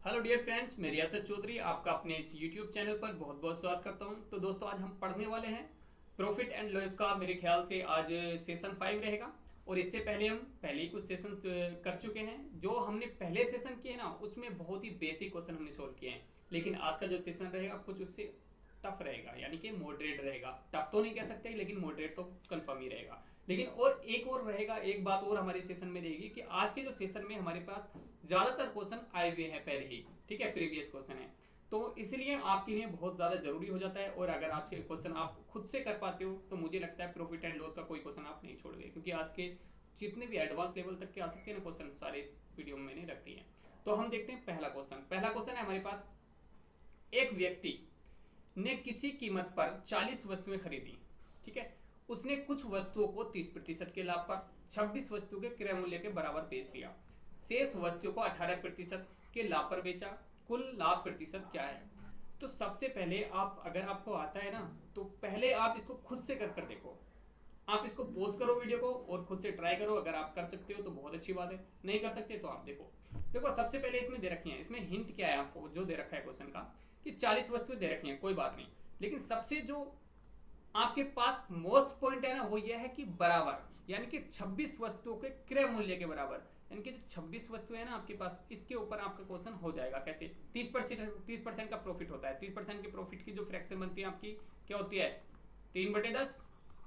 Hello dear friends, मैं रियासत चौधरी आपका अपने इस यूट्यूब चैनल पर बहुत बहुत स्वागत करता हूं। तो दोस्तों, आज हम पढ़ने वाले हैं प्रॉफिट एंड लॉस का। मेरे ख्याल से आज सेशन 5 रहेगा। और इससे पहले हम पहले ही कुछ सेशन कर चुके हैं। जो हमने पहले सेशन किए ना, उसमें बहुत ही बेसिक क्वेश्चन हमने सोल्व किए हैं। लेकिन आज का जो सेशन रहेगा कुछ उससे टफ रहेगा, यानी कि मॉडरेट रहेगा। टफ तो नहीं कह सकते, लेकिन मॉडरेट तो कंफर्म ही रहेगा। लेकिन और रहेगा, एक बात और हमारे सेशन में रहेगी कि आज के जो सेशन में हमारे पास ज्यादातर क्वेश्चन आए हुए हैं पहले ही, ठीक है, प्रीवियस क्वेश्चन है। तो इसलिए आपके लिए बहुत ज्यादा जरूरी हो जाता है। और अगर आज के क्वेश्चन आप खुद से कर पाते हो तो मुझे लगता है प्रॉफिट एंड लॉस का कोई क्वेश्चन आप नहीं छोड़ोगे, क्योंकि आज के जितने भी एडवांस लेवल तक के आ सकते हैं ना क्वेश्चन, सारे इस वीडियो में मैंने रख दिए हैं। तो हम देखते हैं पहला क्वेश्चन। पहला क्वेश्चन है हमारे पास, एक व्यक्ति ने किसी कीमत पर 40 वस्तुएं खरीदी, ठीक है। उसने कुछ वस्तुओं को 30% के लाभ पर 26 वस्तुओं के क्रय मूल्य के बराबर बेच दिया। शेष वस्तुओं को 18% के लाभ पर बेचा। कुल लाभ प्रतिशत क्या है? तो सबसे पहले आप, अगर आपको आता है ना, तो पहले आप इसको खुद से कर देखो। आप इसको पॉज करो वीडियो को और खुद से ट्राई करो। अगर आप कर सकते हो तो बहुत अच्छी बात है, नहीं कर सकते तो आप देखो सबसे पहले इसमें दे रखी है। इसमें हिंट क्या है आपको जो दे रखा है क्वेश्चन का, कि 40 वस्तुएं दे रखी हैं, कोई बात नहीं। लेकिन सबसे जो आपके पास मोस्ट पॉइंट है ना, वो ये है कि बराबर, यानी कि 26 वस्तुओं के क्रय मूल्य के बराबर। यानी कि जो 26 वस्तुएं है ना आपके पास, इसके ऊपर आपका क्वेश्चन हो जाएगा। कैसे? 30% का प्रॉफिट होता है। 30% के प्रॉफिट की जो फ्रैक्शन बनती है आपकी, क्या होती है? 3/10।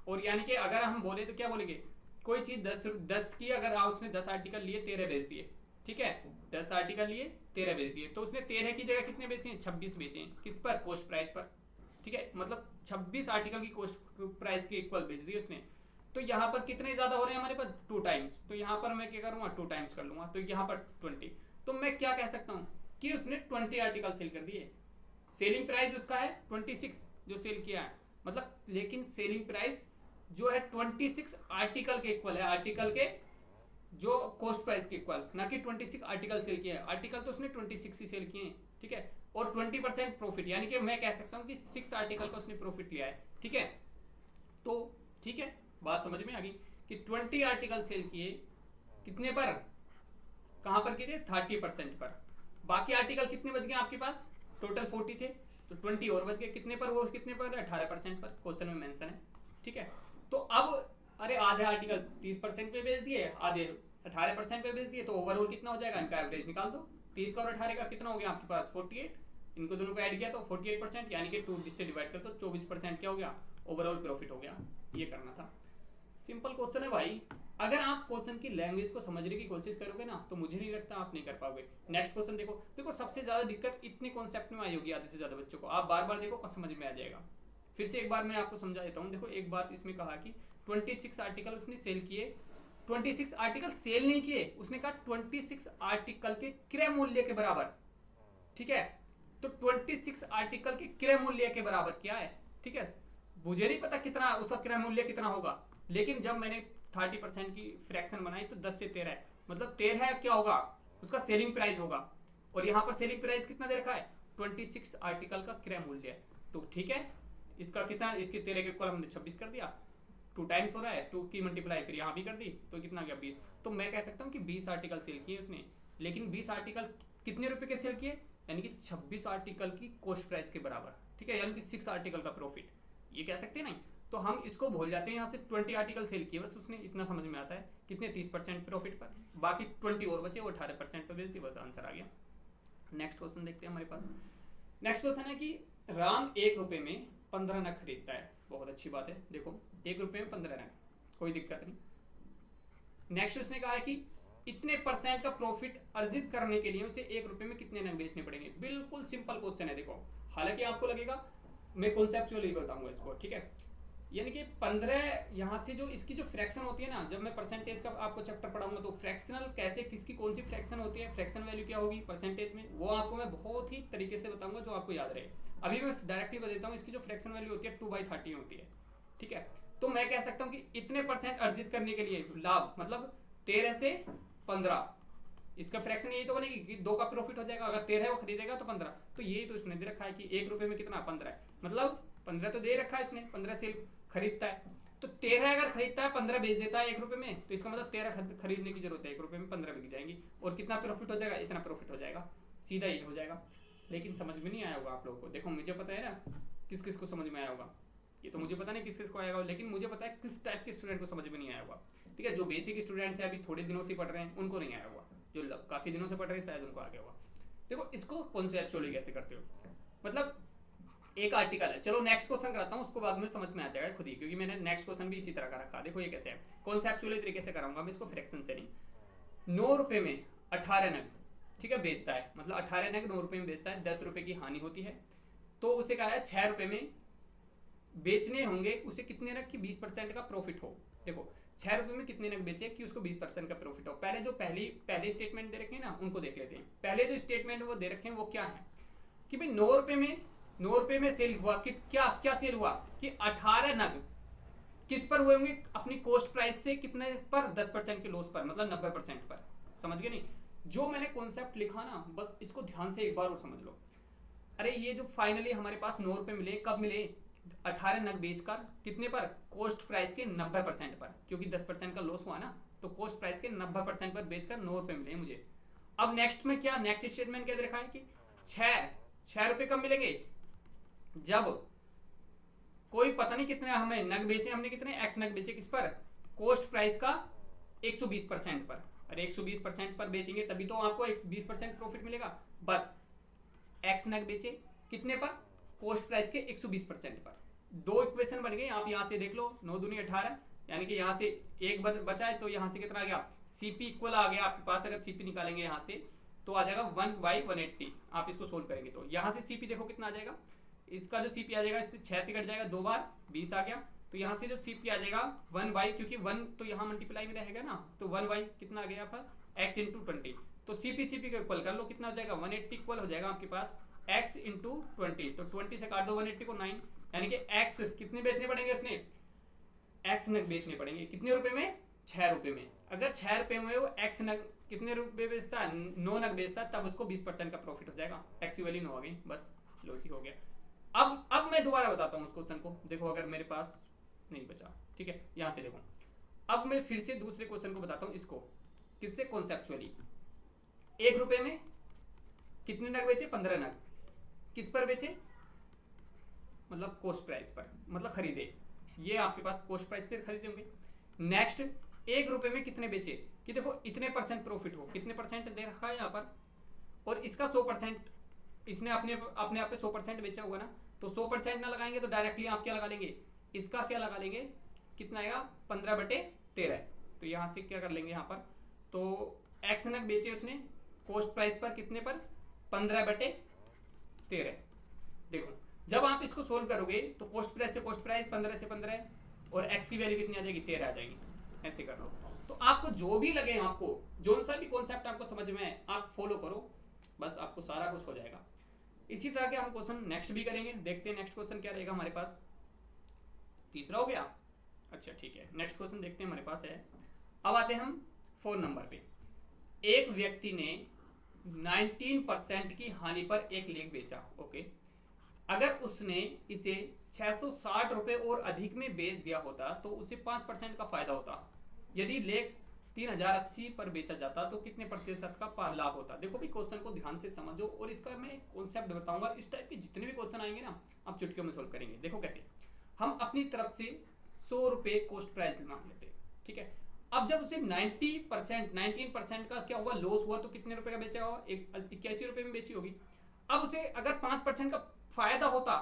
और यानी कि अगर हम बोले तो क्या बोलेंगे, कोई चीज 10 की, अगर उसने 10 आर्टिकल लिए, 13 बेच दिए, ठीक है। 10 आर्टिकल लिए, 13 बेच दिए, तो उसने 13 की जगह कितने बेचे हैं? 26 बेचे हैं। किस पर? कॉस्ट प्राइस पर, ठीक है। मतलब 26 आर्टिकल की कॉस्ट प्राइस के इक्वल बेच दी उसने। तो यहाँ पर कितने ज्यादा हो रहे हैं हमारे पास? 2 टाइम्स। तो यहाँ पर मैं क्या करूंगा? 2 टाइम्स कर लूंगा। तो यहाँ पर 20। तो मैं क्या कह सकता हूँ कि उसने 20 आर्टिकल सेल कर दिए। सेलिंग प्राइस उसका है 26 जो सेल किया है, मतलब। लेकिन सेलिंग प्राइस जो है 26 आर्टिकल के इक्वल है, आर्टिकल के जो कॉस्ट प्राइस के इक्वल, ना कि 26 आर्टिकल सेल किए हैं। आर्टिकल तो उसने 26 ही सेल किए हैं, ठीक है। और 20% प्रॉफिट, यानी कि मैं कह सकता हूं कि 6 आर्टिकल का उसने प्रॉफिट लिया है, ठीक है। तो ठीक है, बात समझ में आ गई कि 20 आर्टिकल सेल किए, कितने पर? कहां पर किए थे? 30% पर। बाकी आर्टिकल कितने बच गए आपके पास? टोटल 40 थे, तो 20 और बच गए। कितने पर? वो कितने पर? 18% पर, क्वेश्चन में मेंशन है, ठीक है। तो अब अरे आधे आर्टिकल 30% पे बेच दिए, आधे 18% पे बेच दिए, तो ओवरऑल कितना हो जाएगा? इनका एवरेज निकाल दो। 30 का और 18 का कितना हो गया आपके पास? 48। इनको दोनों को ऐड किया तो 48%, यानी कि 2 से डिवाइड कर तो 24% क्या हो गया? ओवरऑल प्रॉफिट हो गया। ये करना था। सिंपल क्वेश्चन है भाई। अगर आप क्वेश्चन की लैंग्वेज को समझने की कोशिश करोगे ना, तो मुझे नहीं लगता आप नहीं कर पाओगे। नेक्स्ट क्वेश्चन देखो सबसे ज्यादा दिक्कत इतने कॉन्सेप्ट में आई होगी आधे से ज्यादा बच्चों को। आप बार बार देखो, समझ में आ जाएगा। फिर से एक बार मैं आपको समझा देता हूँ। देखो, एक बात इसमें कहा कि 26 आर्टिकल उसने सेल किए। 26 आर्टिकल सेल नहीं किए, उसने कहा 26 आर्टिकल के क्रय मूल्य के बराबर, ठीक है। तो 26 आर्टिकल के क्रय मूल्य के बराबर क्या है, ठीक है। मुझे नहीं पता कितना उसका क्रय मूल्य कितना होगा, लेकिन जब मैंने 30% की फ्रैक्शन बनाई तो 10 से 13 है, मतलब 13 क्या होगा? उसका सेलिंग प्राइस होगा। और यहां पर सेलिंग प्राइस कितना दे रखा है? 26 आर्टिकल का क्रय मूल्य। तो ठीक है, इसका कितना? इसके 13 के इक्वल हमने 26 कर दिया। 2 टाइम्स हो रहा है, 2 की मल्टीप्लाई फिर यहाँ भी कर दी, तो कितना गया? 20। तो मैं कह सकता हूँ कि 20 आर्टिकल सेल किए उसने। लेकिन 20 आर्टिकल कितने रुपए के सेल किए? यानी कि 26 आर्टिकल की कॉस्ट प्राइस के बराबर, ठीक है। यानी कि 6 आर्टिकल का प्रॉफिट, ये कह सकते हैं नहीं। तो हम इसको भूल जाते हैं। यहाँ से 20 आर्टिकल सेल किए, बस उसने इतना समझ में आता है। कितने? 30% प्रॉफिट पर, बाकी 20 और बचे, वो 18% पर बेच दी, बस आंसर आ गया। नेक्स्ट क्वेश्चन देखते हैं हमारे पास। नेक्स्ट क्वेश्चन है कि राम 1 रुपए में 15 नग खरीदता है। बहुत अच्छी बात है। देखो, 1 रुपए में 15 नग, कोई दिक्कत नहीं। नेक्स्ट उसने कहा है कि इतने % का प्रॉफिट अर्जित करने के लिए उसे 1 रुपए में कितने नग बेचने पड़ेंगे। बिल्कुल सिंपल क्वेश्चन है। देखो, हालांकि आपको लगेगा मैं कॉन्सेप्चुअली बताऊंगा इसको, ठीक है। यानी कि 15 यहाँ से जो इसकी जो फ्रैक्शन होती है ना, जब मैं परसेंटेज का आपको चैप्टर पढ़ाऊंगा तो फ्रैक्शनल कैसे, किसकी कौन सी फ्रैक्शन होती है, फ्रैक्शन वैल्यू क्या होगी परसेंटेज में, वो आपको मैं बहुत ही तरीके से बताऊंगा जो आपको याद रहे। अभी मैं डायरेक्टली बता देता हूँ। इसकी जो फ्रैक्शन वैल्यू होती है 2/30 होती है, ठीक है। तो मैं कह सकता हूँ कि इतने % अर्जित करने के लिए लाभ, मतलब 13 से 15, इसका फ्रैक्शन यही तो बनेगी कि 2 का प्रॉफिट हो जाएगा। अगर 13 वो खरीदेगा तो 15, तो यही तो इसने दे रखा है कि 1 रुपए में कितना? 15 है, मतलब 15 तो दे रखा है इसने। 15 से खरीदता है, तो 13 अगर खरीदता है, 15 बेच देता है 1 रुपए में, तो इसका मतलब 13 खरीदने की जरूरत है। 1 रुपए में 15 बिक जाएंगी, और कितना प्रॉफिट हो जाएगा? इतना प्रॉफिट हो जाएगा। सीधा ये हो जाएगा। लेकिन समझ में नहीं आया होगा आप लोगों को। देखो मुझे पता है ना किस किस को समझ में आया होगा, ये तो मुझे पता नहीं किस किस को आएगा, लेकिन मुझे पता है किस टाइप के स्टूडेंट को समझ में नहीं आया होगा। ठीक है, जो बेसिक स्टूडेंट्स हैं अभी थोड़े दिनों से पढ़ रहे हैं उनको नहीं आया होगा, जो काफ़ी दिनों से पढ़ रहे हैं शायद उनको आ गया होगा। देखो इसको कॉन्सेप्चुअली कैसे करते हो, मतलब एक आर्टिकल है, चलो नेक्स्ट क्वेश्चन कराता हूँ, उसको बाद में समझ में आ जाएगा खुद ही, क्योंकि मैंने नेक्स्ट क्वेश्चन भी इसी तरह का रखा। देखो ये कैसे है, कॉन्सेप्चुअली तरीके से कराऊंगा मैं इसको, फ्रैक्शन से नहीं। 9 रुपये में 18 नग, ठीक है, बेचता है, मतलब 18 नग 9 रुपये में बेचता है, 10 रुपये की हानि होती है, तो उसे कहा है 6 रुपये में बेचने होंगे, उसे कितने नग की 20% का प्रॉफिट हो। देखो 6 रुपये में कितने नग बेचे कि उसको 20% का प्रॉफिट हो। पहले जो पहले स्टेटमेंट दे रखे हैं ना उनको देख लेते हैं। पहले जो स्टेटमेंट वो दे रखे हैं वो क्या है कि भाई 9 रुपये में सेल हुआ कि क्या सेल हुआ कि 18 नग किस पर हुए होंगे, अपनी कॉस्ट प्राइस से कितने पर, 10% के लॉस पर, मतलब 90% पर। समझ गए नहीं, जो मैंने कॉन्सेप्ट लिखा ना बस इसको ध्यान से एक बार और समझ लो। अरे ये जो फाइनली हमारे पास 9 रुपये मिले, कब मिले, 18 नग बेचकर कितने पर, कॉस्ट प्राइस के 90% पर, क्योंकि 10% का लॉस हुआ ना, तो कॉस्ट प्राइस के 90% पर बेचकर 9 रुपये मिले मुझे। अब नेक्स्ट में क्या, नेक्स्ट स्टेटमेंट क्या देखा है कि 6 रुपये कब मिलेंगे, जब कोई पता नहीं कितने हमें नग बेचे, हमने कितने एक्स नग बेचे, किस पर, कॉस्ट प्राइस का 120% पर। अरे 120% पर बेचेंगे तभी तो आपको 120% प्रॉफिट मिलेगा। बस एक्स नग बेचे कितने पर, कॉस्ट प्राइस के 120% पर। दो इक्वेशन बन गए, आप यहां से देख लो, 9 दूनी 18, यानी कि यहां से एक बचा है, तो यहां से कितना आ गया, सीपी इक्वल आ गया आपके पास। अगर सीपी निकालेंगे यहां से तो आ जाएगा 1/180। आप इसको सोल्व करेंगे तो यहां से सीपी देखो कितना आ जाएगा, इसका जो सीपी आ जाएगा इससे 6 से कट जाएगा, 2 बार 20 आ गया, तो यहाँ से जो सीपी आ जाएगा 1/, क्योंकि 1 तो यहाँ मल्टीप्लाई में रहेगा ना, तो 1/, कितना आ गया पर x इंटू 20, तो सीपी को इक्वल कर लो, कितना हो जाएगा 180 इक्वल हो जाएगा आपके पास x इंटू 20, तो 20 से काट दो 180 को 9, यानी कि x कितने बेचने पड़ेंगे, उसने x नग बेचने पड़ेंगे, कितने रुपए में, 6 रुपए में। अगर 6 रुपए में वो x नग कितने रुपए बेचता है, 9 नग बेचता है, तब उसको 20% का प्रॉफिट हो जाएगा। x की वैल्यू 9 आ गई, बस लॉजिक हो गया। अब मैं दोबारा बताता हूँ उस क्वेश्चन को, देखो अगर मेरे पास नहीं बचा, ठीक है, यहां से देखो। अब मैं फिर से दूसरे क्वेश्चन को बताता हूँ, इसको किससे, कॉन्सेप्चुअली। 1 रुपए में कितने नग बेचे, 15 नग, किस पर बेचे, मतलब कॉस्ट प्राइस पर, मतलब खरीदे, ये आपके पास कॉस्ट प्राइस पर खरीदे होंगे। नेक्स्ट 1 रुपए में कितने बेचे कि देखो इतने % प्रॉफिट हो, कितने % दे रखा है यहाँ पर, और इसका 100%, इसने अपने आप पे 100% बेचा होगा ना, तो 100% ना लगाएंगे तो डायरेक्टली आप क्या लगा लेंगे, इसका क्या लगा लेंगे, कितना आएगा 15/13, तो यहाँ से क्या कर लेंगे यहाँ पर, तो एक्स नग बेचे उसने कॉस्ट प्राइस पर, कितने पर, 15/13। देखो जब आप इसको सोल्व करोगे तो कॉस्ट प्राइस से कॉस्ट प्राइस 15 से 15, और एक्स की वैल्यू कितनी आ जाएगी, 13 आ जाएगी, ऐसे कर लो। तो आपको जो भी लगे, आपको जो सा भी कॉन्सेप्ट आपको समझ में है आप फॉलो करो, बस आपको सारा कुछ हो जाएगा। इसी तरह के हम क्वेश्चन नेक्स्ट भी करेंगे, देखते हैं नेक्स्ट क्वेश्चन क्या रहेगा हमारे पास। तीसरा हो गया, अच्छा ठीक है, नेक्स्ट क्वेश्चन देखते हैं हमारे पास है। अब आते हैं हम 4 नंबर पे। एक व्यक्ति ने 19% की हानि पर एक लेख बेचा, ओके। अगर उसने इसे 660 रुपए और अधिक में बेच दिया होता तो उसे 5% का फायदा होता। यदि लेख 3080 पर बेचा जाता तो कितने प्रतिशत का लाभ होता। देखो भी क्वेश्चन को ध्यान से समझो, और इसका मैं कॉन्सेप्ट बताऊंगा। इस टाइप के जितने भी क्वेश्चन आएंगे ना आप चुटकियों में सोल्व करेंगे। देखो कैसे, हम अपनी तरफ से 100 रुपए कॉस्ट प्राइस मान लेते हैं, ठीक है। अब जब उसे 19% का क्या हुआ, लॉस हुआ, तो कितने रुपए का बेचा होगा, 81 रुपए में बेची होगी। अब उसे अगर 5% का फायदा होता,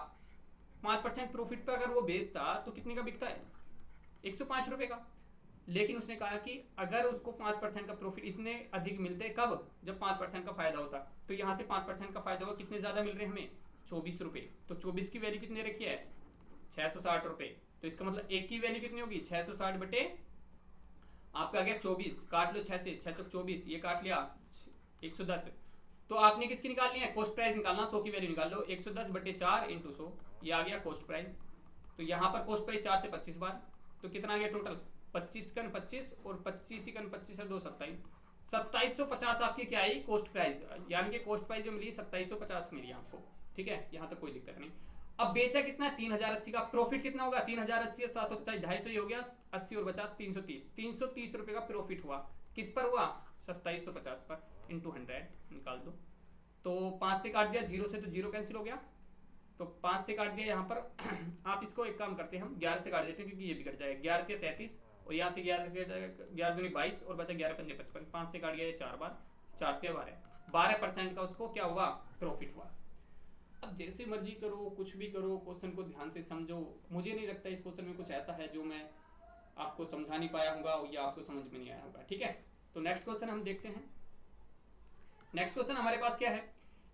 5% प्रॉफिट पर अगर वो बेचता तो कितने का बिकता है, 105 रुपए का। लेकिन उसने कहा कि अगर उसको 5% का प्रॉफिट इतने अधिक मिलते, कब, जब 5% का फायदा होता, तो यहाँ से 5% का फायदा होगा, कितने ज्यादा मिल रहे हैं हमें, 24 रुपए। तो 24 की वैल्यू कितने रखी है, 660 रुपए। तो इसका मतलब एक की वैल्यू कितनी होगी, 660 बटे आपका आ गया 24, काट लो 6 से, 6 चौक 24, ये काट लिया 110। तो आपने किसकी निकालनी है, कॉस्ट प्राइस निकालना, 100 की वैल्यू निकाल लो, 110 बटे 4 इंटू 100, ये आ गया कॉस्ट प्राइस। तो यहाँ पर कॉस्ट प्राइस 4 से 25 बार, तो कितना आ गया टोटल, 25 कन 25 और 25 कन 25 और 2 27, 2750 आपकी क्या आई कॉस्ट प्राइस, यानी कि कॉस्ट प्राइस जो मिली 2750 मिली आपको, ठीक है। यहाँ तक कोई दिक्कत नहीं। अब बेचा कितना, 3080 का, प्रॉफिट कितना होगा, 3080 750 250 ही हो गया, 80 और बचा 330 रुपए का प्रॉफिट हुआ, किस पर हुआ, 2750 पर, इंटू 100 निकाल दो। तो 5 से काट दिया, 0 से तो 0 कैंसिल हो गया, तो 5 से काट दिया यहाँ पर। आप इसको एक काम करते हैं, हम 11 से काट देते हैं क्योंकि ये भी कट जाएगा। 11 के 33 और यहाँ से 11 दूनी 22 और बचा 11 पंजे 55। 5 से काट गया ये 4 बार, 4 के 12% का उसको क्या हुआ, प्रॉफिट हुआ। अब जैसे मर्जी करो, कुछ भी करो, क्वेश्चन को ध्यान से समझो। मुझे नहीं लगता इस क्वेश्चन में कुछ ऐसा है जो मैं आपको समझा नहीं पाया होगा या आपको समझ में नहीं आया होगा, ठीक है। तो नेक्स्ट क्वेश्चन हम देखते हैं। नेक्स्ट क्वेश्चन हमारे पास क्या है,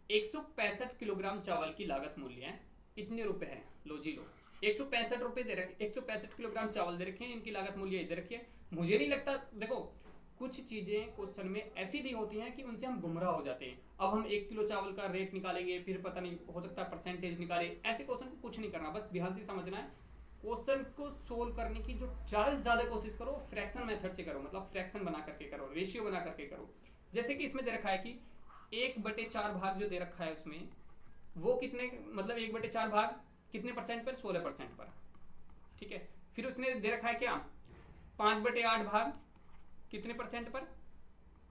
165 किलोग्राम चावल की लागत मूल्य है इतने रुपए है। लो जी लो, 165 रुपए दे रखे, 165 किलोग्राम चावल दे रखे हैं, इनकी लागत मूल्य इधर रखिए। मुझे नहीं लगता, देखो कुछ चीजें क्वेश्चन में ऐसी दी होती हैं कि उनसे हम गुमराह हो जाते हैं। अब हम 1 किलो चावल का रेट निकालेंगे, फिर पता नहीं हो सकता परसेंटेज निकाले, ऐसे क्वेश्चन को कुछ नहीं करना, बस ध्यान से समझना है। क्वेश्चन को सोल्व करने की जो ज्यादा से ज्यादा कोशिश करो फ्रैक्शन मेथड से करो, मतलब फ्रैक्शन बना करके करो, रेशियो बना करके करो। जैसे कि इसमें दे रखा है कि 1/4 भाग जो दे रखा है उसमें वो कितने, मतलब 1/4 भाग कितने परसेंट पर, 16% पर, ठीक है। फिर उसने दे रखा है क्या, 5/8 भाग कितने परसेंट पर,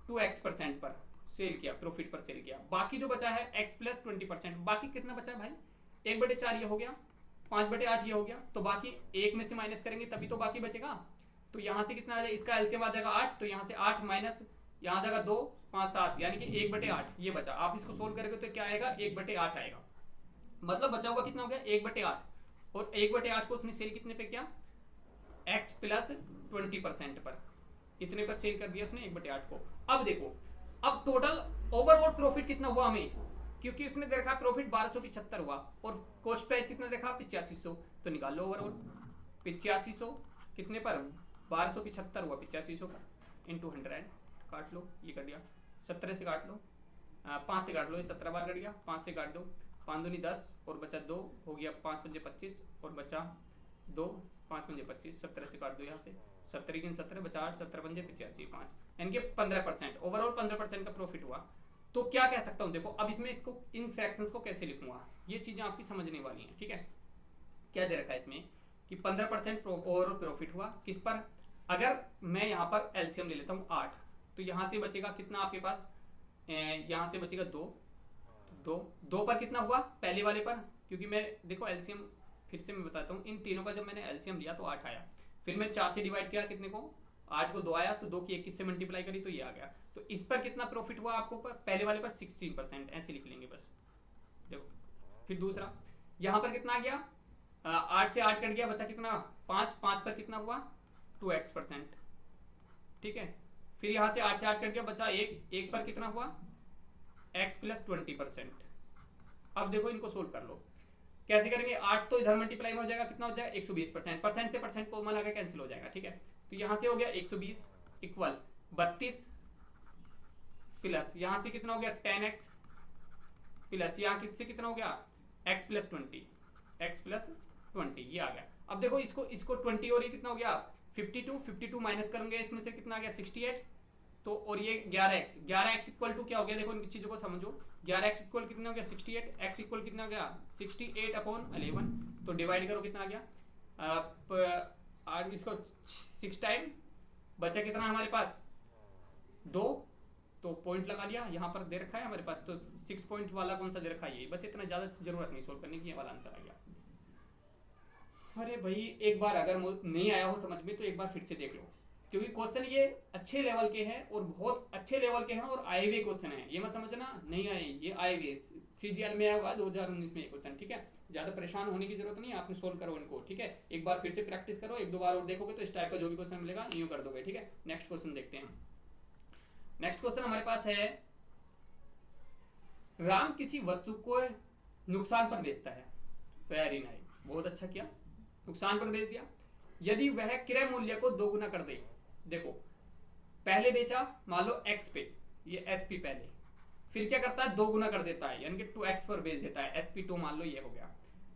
2x% पर सेल किया, प्रॉफिट पर सेल किया। बाकी जो बचा है x + 20%, बाकी कितना बचा है भाई, 1/4 ये हो गया, 5/8 ये हो गया, तो बाकी 1 में से माइनस करेंगे तभी तो बाकी बचेगा। तो यहाँ से कितना आ जाएगा, इसका एलसीएम आ जाएगा 8, तो यहाँ से 8 माइनस यहाँ जाएगा 2, 5, 7, यानी कि 1/8 ये बचा। आप इसको सोल्व करेंगे तो क्या आएगा, 1/8 आएगा। मतलब बचा हुआ कितना हो गया, 1/8, और 1/8 को उसने सेल कितने पे किया, x + 20% पर, इतने पर सेल कर दिया उसने 1/8 को। अब देखो, अब टोटल ओवरऑल प्रॉफिट कितना हुआ हमें, क्योंकि उसने देखा प्रॉफिट 1275 हुआ और कॉस्ट प्राइस कितना देखा 8500, तो निकाल लो ओवरऑल 8500 कितने पर, 1275 हुआ 8500 का इंटू 100, काट लो, ये कर दिया 17 से काट लो, 5 से काट लो, ये 17 बार कट गया, 5 से काट दो, 5 दूनी 10 और बचा 2 हो गया, 5 पंजे 25 और बचा 2, 5 पंजे 25, 17 से काट दो, यहाँ से 17 की 17 बचा 8, 17 पंजे 85, 5, यानी कि 15%, ओवरऑल 15% का प्रॉफिट हुआ। तो क्या कह सकता हूँ, देखो अब इसमें इसको इन फ्रैक्शंस को कैसे लिखूंगा, ये चीजें आपकी समझने वाली हैं, ठीक है। क्या दे रखा है इसमें कि 15% ओवरऑल प्रॉफिट हुआ, किस पर, अगर मैं यहाँ पर एलसीएम ले लेता हूँ 8, तो यहाँ से बचेगा कितना आपके पास, यहाँ से बचेगा 2 पर कितना हुआ, पहले वाले पर, क्योंकि मैं देखो एलसीएम फिर से मैं बताता हूँ, इन तीनों का जब मैंने एलसीएम लिया तो 8 आया, फिर मैंने 4 से डिवाइड किया, कितने को 8 को 2 आया, तो 2 की 21 से मल्टीप्लाई करी तो ये आ गया। तो इस पर कितना प्रॉफिट हुआ आपको, पहले वाले पर 16%, ऐसे लिख लेंगे बस, देखो। फिर दूसरा यहाँ पर कितना आ गया, 8 से 8 कट गया, बचा कितना 5 पर कितना हुआ 2x%, ठीक है। फिर यहाँ से 8 से 8 कट गया, बचा 1 पर कितना हुआ x + 20%। अब देखो इनको सोल्व कर लो, कैसे करेंगे, 8 तो इधर मल्टीप्लाई में हो जाएगा, कितना हो जाएगा 120%, परसेंट से परसेंट कॉमन आकर कैंसिल हो जाएगा, ठीक है। तो यहाँ से हो गया 120 इक्वल 32 प्लस यहाँ से कितना हो गया 10x प्लस यहाँ से कितना हो गया x + 20 ये आ गया। अब देखो इसको 20 और ये कितना हो गया 52 माइनस करेंगे, इसमें से कितना आ गया 68, तो और ये 11x इक्वल टू क्या हो गया, देखो इन चीजों को समझो, 11x इक्वल कितना हो गया 68, x इक्वल कितना हो गया 68/11, तो डिवाइड करो कितना आ गया, आज इसको 6 टाइम बचा कितना हमारे पास 2, तो पॉइंट लगा लिया, यहाँ पर दे रखा है हमारे पास, तो 6 पॉइंट वाला कौन सा दे रखा है, ये बस इतना ज्यादा जरूरत नहीं सोल्व करने की, ये वाला आंसर आ गया। अरे भाई एक बार अगर नहीं आया हो समझ में तो एक बार फिर से देख लो, क्योंकि क्वेश्चन ये अच्छे लेवल के हैं और बहुत अच्छे लेवल के हैं और आए हुए क्वेश्चन है, ये मत समझना नहीं आए, ये आए हुए सीजीएल में आया हुआ 2019 में ये क्वेश्चन, ठीक है। ज्यादा परेशान होने की जरूरत नहीं, आपने सोल्व करो इनको, ठीक है। एक बार फिर से प्रैक्टिस करो, 1-2 बार और देखोगे तो इस टाइप का जो भी क्वेश्चन मिलेगा यूं कर दोगे, ठीक है। नेक्स्ट क्वेश्चन देखते हैं। नेक्स्ट क्वेश्चन हमारे पास है, राम किसी वस्तु को नुकसान पर बेचता है, वेरी नाइस, बहुत अच्छा किया, नुकसान पर बेच दिया। यदि वह क्रय मूल्य को 2 गुना कर दे, देखो पहले बेचा मान लो x पे, ये SP पहले, फिर क्या करता है 2 गुना कर देता है, यानी कि 2x पर बेच देता है, SP2 मान लो ये हो गया।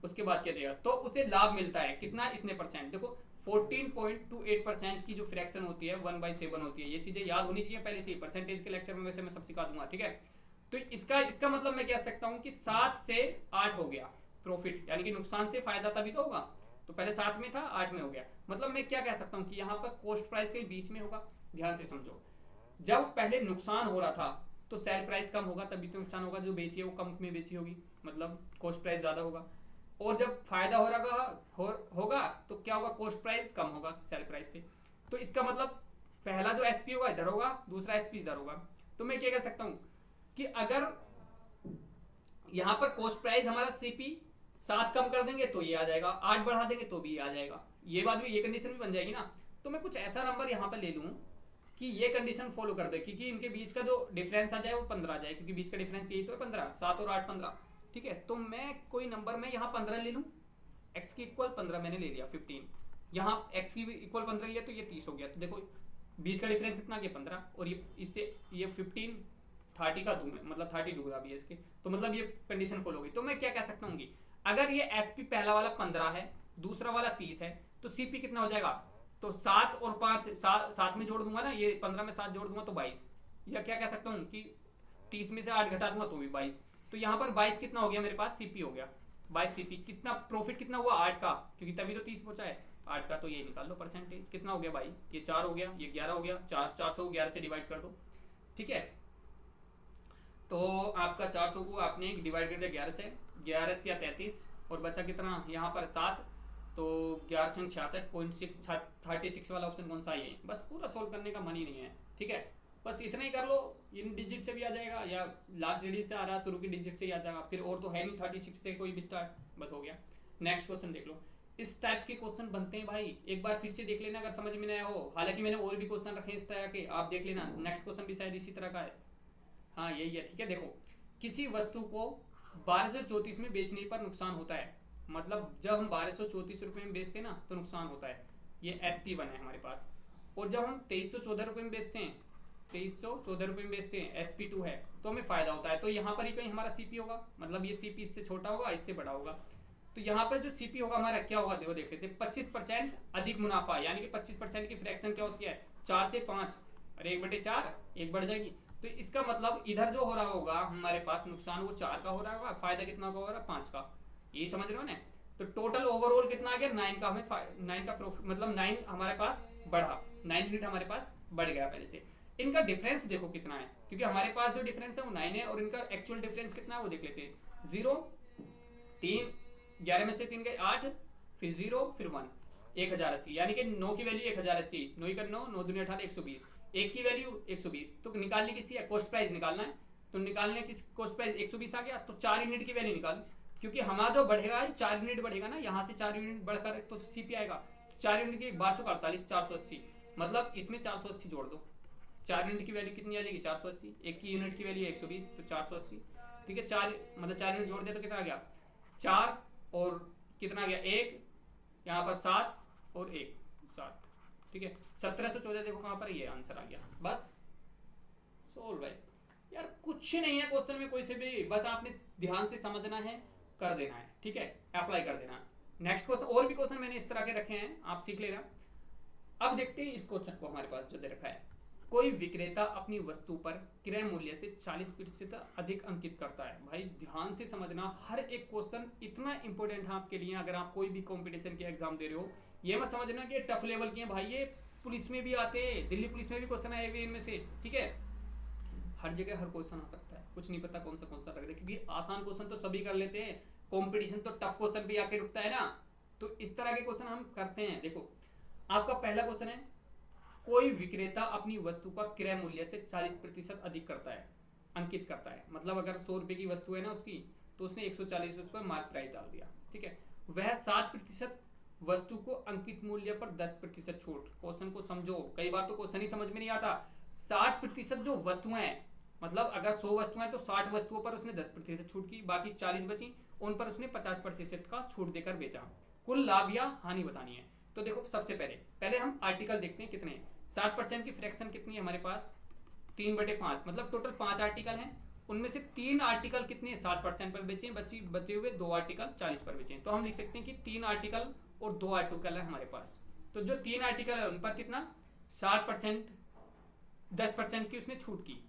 उसके बाद क्या देगा, तो उसे लाभ मिलता है कितना, इतने परसेंट, देखो 14.28% की जो फ्रैक्शन होती है 1/7 होती है, ये चीजें याद होनी चाहिए पहले से, परसेंटेज के लेक्चर में वैसे मैं सब सिखा दूंगा, ठीक है। तो इसका मतलब मैं कह सकता हूं कि 7 से 8 हो गया प्रॉफिट, यानी कि नुकसान से फायदा तभी तो होगा, तो पहले 7 में था 8 में हो गया। मतलब मैं क्या कह सकता हूं कि यहाँ पर कॉस्ट प्राइस के बीच में होगा, ध्यान से समझो। जब पहले नुकसान हो रहा था तो सेल प्राइस कम होगा तभी तो नुकसान होगा, जो बेची है वो कम में बेची होगी, मतलब कॉस्ट प्राइस ज़्यादा होगा। और जब फायदा होगा तो क्या होगा, कॉस्ट प्राइस कम होगा सेल प्राइस से। तो इसका मतलब पहला जो एसपी होगा इधर होगा, दूसरा एसपी इधर होगा। तो मैं क्या कह सकता हूँ कि अगर यहाँ पर कॉस्ट प्राइस हमारा सीपी 7 कम कर देंगे तो ये आ जाएगा, 8 बढ़ा देंगे तो भी ये आ जाएगा, ये बात भी, ये कंडीशन भी बन जाएगी ना। तो मैं कुछ ऐसा नंबर यहाँ पर ले लूँ कि ये कंडीशन फॉलो कर दे, क्योंकि इनके बीच का जो डिफरेंस आ जाए वो 15 आ जाए, क्योंकि बीच का डिफरेंस यही तो है 15, 7 और 8 15। ठीक है, तो मैं कोई नंबर में यहाँ 15 ले लूँ, एक्स की इक्वल 15 मैंने ले लिया, 15 यहाँ एक्स की इक्वल 15 लिया तो ये 30 हो गया। तो देखो बीच का डिफरेंस कितना गया 15, और ये इससे ये 15 30 का दूर, मतलब 30 दूर भी है इसके, तो मतलब ये कंडीशन फॉलो होगी। तो मैं क्या कह सकता हूँ कि अगर ये एसपी पहला वाला 15 है, दूसरा वाला 30 है, तो सीपी कितना हो जाएगा, तो 7 और 5 साथ में जोड़ दूंगा ना, ये 15 में 7 जोड़ दूंगा तो 22, या क्या कह सकता हूँ कि 30 में से 8 घटा दूंगा तो भी 22। तो यहाँ पर 22 कितना हो गया मेरे पास, सीपी हो गया 22 सीपी। कितना प्रॉफिट कितना हुआ 8 का, क्योंकि तभी तो 30 पहुंचा है 8 का, तो ये निकाल लो परसेंटेज कितना हो गया भाई, ये 4 हो गया, ये 11 हो गया, 411 से डिवाइड कर दो। ठीक है, तो आपका 400 को आपने डिवाइड कर दिया 11 से, 11 या 33, और बचा कितना यहाँ पर 7, तो 11 66.6 36 वाला ऑप्शन कौन सा है, ये बस पूरा सोल्व करने का मन ही नहीं है। ठीक है, बस इतना ही कर लो, इन डिजिट से भी आ जाएगा, या लास्ट डिजिट से आ रहा है, शुरू की डिजिट से ही आ जाएगा, फिर और तो है नहीं 36 से कोई भी स्टार्ट, बस हो गया। नेक्स्ट क्वेश्चन देख लो। इस टाइप के क्वेश्चन बनते हैं भाई, एक बार फिर से देख लेना अगर समझ में नहीं आया हो, हालांकि मैंने और भी क्वेश्चन रखे इस तरह के, आप देख लेना, नेक्स्ट क्वेश्चन भी शायद इसी तरह का है, हाँ यही है। ठीक है, देखो किसी वस्तु को 1234 में बेचने पर नुकसान होता है, मतलब जब हम 1234 रुपये में बेचते हैं ना तो नुकसान होता है, ये SP1 है हमारे पास। और जब हम 2314 रुपये में बेचते हैं, 2314 रुपये में बेचते हैं, SP2 है, तो हमें फायदा होता है। तो यहाँ पर ही कहीं हमारा CP होगा, मतलब ये CP इससे छोटा होगा, इससे बड़ा होगा। तो यहाँ पर जो CP होगा हमारा क्या होगा, देखो देख लेते हैं, 25% अधिक मुनाफा, यानी कि 25% की फ्रैक्शन क्या होती है, 4 से 5, अरे 1/4 1 बढ़ जाएगी। तो इसका मतलब इधर जो हो रहा होगा हमारे पास नुकसान, वो 4 का हो रहा होगा, फायदा कितना का हो रहा है 5 का, यही समझ रहे हो ना। तो टोटल ओवरऑल कितना आ गया 9 का, हमें 9 का प्रॉफिट, मतलब 9 हमारे पास बढ़ा, 9 यूनिट हमारे पास बढ़ गया पहले से। इनका डिफरेंस देखो कितना है, क्योंकि हमारे पास जो डिफरेंस है वो 9 है, और इनका एक्चुअल डिफरेंस कितना है वो देख लेते हैं। 0 3 11 में से 3 गए 8, फिर 0 फिर 1, 1080, यानी कि 9 की वैल्यू 1080, 9 का 9 9 दूनी 18 120, 1 की वैल्यू 120। तो निकालने किसी है, कॉस्ट प्राइस निकालना है, तो निकालने की कॉस्ट प्राइस 120 आ गया, तो 4 यूनिट की वैल्यू निकाल, क्योंकि हमारा जो बढ़ेगा 4 यूनिट बढ़ेगा ना, यहाँ से 4 यूनिट बढ़कर तो सीपी आएगा, 4 यूनिट की 1248 480, मतलब इसमें 480 जोड़ दो, 4 यूनिट की वैल्यू कितनी आ जाएगी 480, 1 की यूनिट की वैल्यू 120, तो 480। ठीक है, 4 मतलब 4 यूनिट जोड़ दिया तो कितना आ गया 4, और कितना आ गया 1, यहाँ पर 7 और 1 7। ठीक है, 1714 देखो कहाँ पर, ये आंसर आ गया, बस सोल्व है यार, कुछ नहीं है क्वेश्चन में कोई से भी, बस आपने ध्यान से समझना है, कर देना है। ठीक है, अप्लाई कर देना। नेक्स्ट क्वेश्चन, और भी क्वेश्चन मैंने इस तरह के रखे हैं, आप सीख लेना। अब देखते हैं इस क्वेश्चन को, हमारे पास जो दे रखा है, कोई विक्रेता अपनी वस्तु पर क्रय मूल्य से 40% अधिक अंकित करता है। भाई ध्यान से समझना, हर एक क्वेश्चन इतना इंपॉर्टेंट है आपके लिए, अगर आप कोई भी कंपटीशन के एग्जाम दे रहे हो, ये मत समझना कि टफ लेवल के हैं भाई, ये पुलिस में भी आते हैं, दिल्ली पुलिस में भी क्वेश्चन आए हुए इनमें से। ठीक है, हर जगह हर क्वेश्चन आ सकता है, कुछ नहीं पता कौन सा रख दे, क्योंकि आसान क्वेश्चन तो सभी कर लेते हैं, कंपटीशन तो टफ क्वेश्चन भी आके रुकता है ना, तो इस तरह के क्वेश्चन हम करते हैं। देखो आपका पहला क्वेश्चन है, कोई विक्रेता अपनी वस्तु का क्रय मूल्य से 40% अधिक करता है, अंकित करता है, मतलब अगर 100 रुपए की वस्तु है ना उसकी, तो उसने 140 रुपये मार्क प्राइस डाल दिया। ठीक है, वह 60% वस्तु को अंकित मूल्य पर 10% छूट। क्वेश्चन को समझो, कई बार तो क्वेश्चन ही समझ में नहीं आता। 60% जो वस्तुएं हैं, मतलब अगर 100 वस्तुएं तो 60 वस्तुओं पर उसने 10% छूट की, बाकी 40 बची, उन पर उसने 50% का छूट देकर बेचा। कुल लाभ या हानि बतानी है। तो देखो सबसे पहले हम आर्टिकल देखते हैं कितने, 60% की फ्रैक्शन कितनी है हमारे पास, 3/5, मतलब टोटल 5 आर्टिकल हैं, उनमें से 3 आर्टिकल कितने 60% पर बेचे, बचे हुए 2 आर्टिकल 40 पर बेचे। तो हम लिख सकते हैं कि 3 आर्टिकल और 2 आर्टिकल है हमारे पास। तो जो 3 आर्टिकल है उन पर कितना 60%, 10% की उसने छूट की।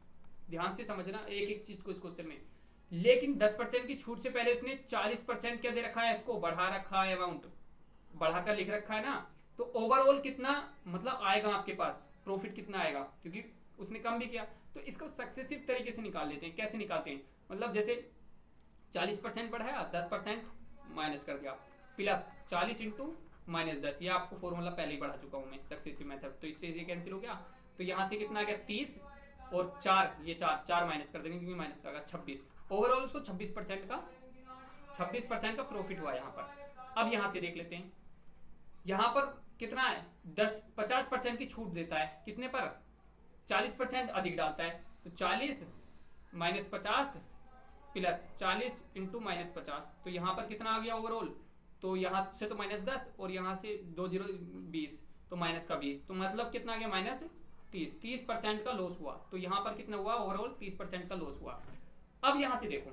ध्यान से समझना एक एक चीज को इस क्वेश्चन में। लेकिन 10% की छूट से पहले उसने 40% क्या दे रखा है, इसको बढ़ा रखा है, अमाउंट बढ़ाकर लिख रखा है ना। तो ओवरऑल कितना मतलब आएगा आपके पास, प्रॉफिट कितना आएगा, क्योंकि उसने कम भी किया। तो इसको सक्सेसिव तरीके से निकाल लेते हैं। कैसे निकालते हैं, मतलब जैसे 40% बढ़ाया, 10% माइनस कर दिया, प्लस 40 इंटू -10, ये आपको फॉर्मूला पहले ही बढ़ा चुका हूँ मैं, सक्सेसिव मेथड। तो इससे ये कैंसिल हो गया, तो यहाँ से कितना आ गया 30 और 4, ये 4 माइनस कर देंगे क्योंकि माइनस का 26। ओवरऑल उसको 26% का प्रॉफिट हुआ यहाँ पर। अब यहाँ से देख लेते हैं, यहाँ पर कितना है 50% की छूट देता है, कितने पर 40% अधिक डालता है, तो 40 - 50 प्लस 40 इंटू -50, तो यहाँ पर कितना आ गया ओवरऑल, तो यहाँ से तो -10 और यहाँ से 2 0 20, तो माइनस का 20, तो मतलब कितना आ गया -30% का लॉस हुआ। तो यहाँ पर कितना हुआ ओवरऑल 30% का लॉस हुआ। अब यहाँ से देखो,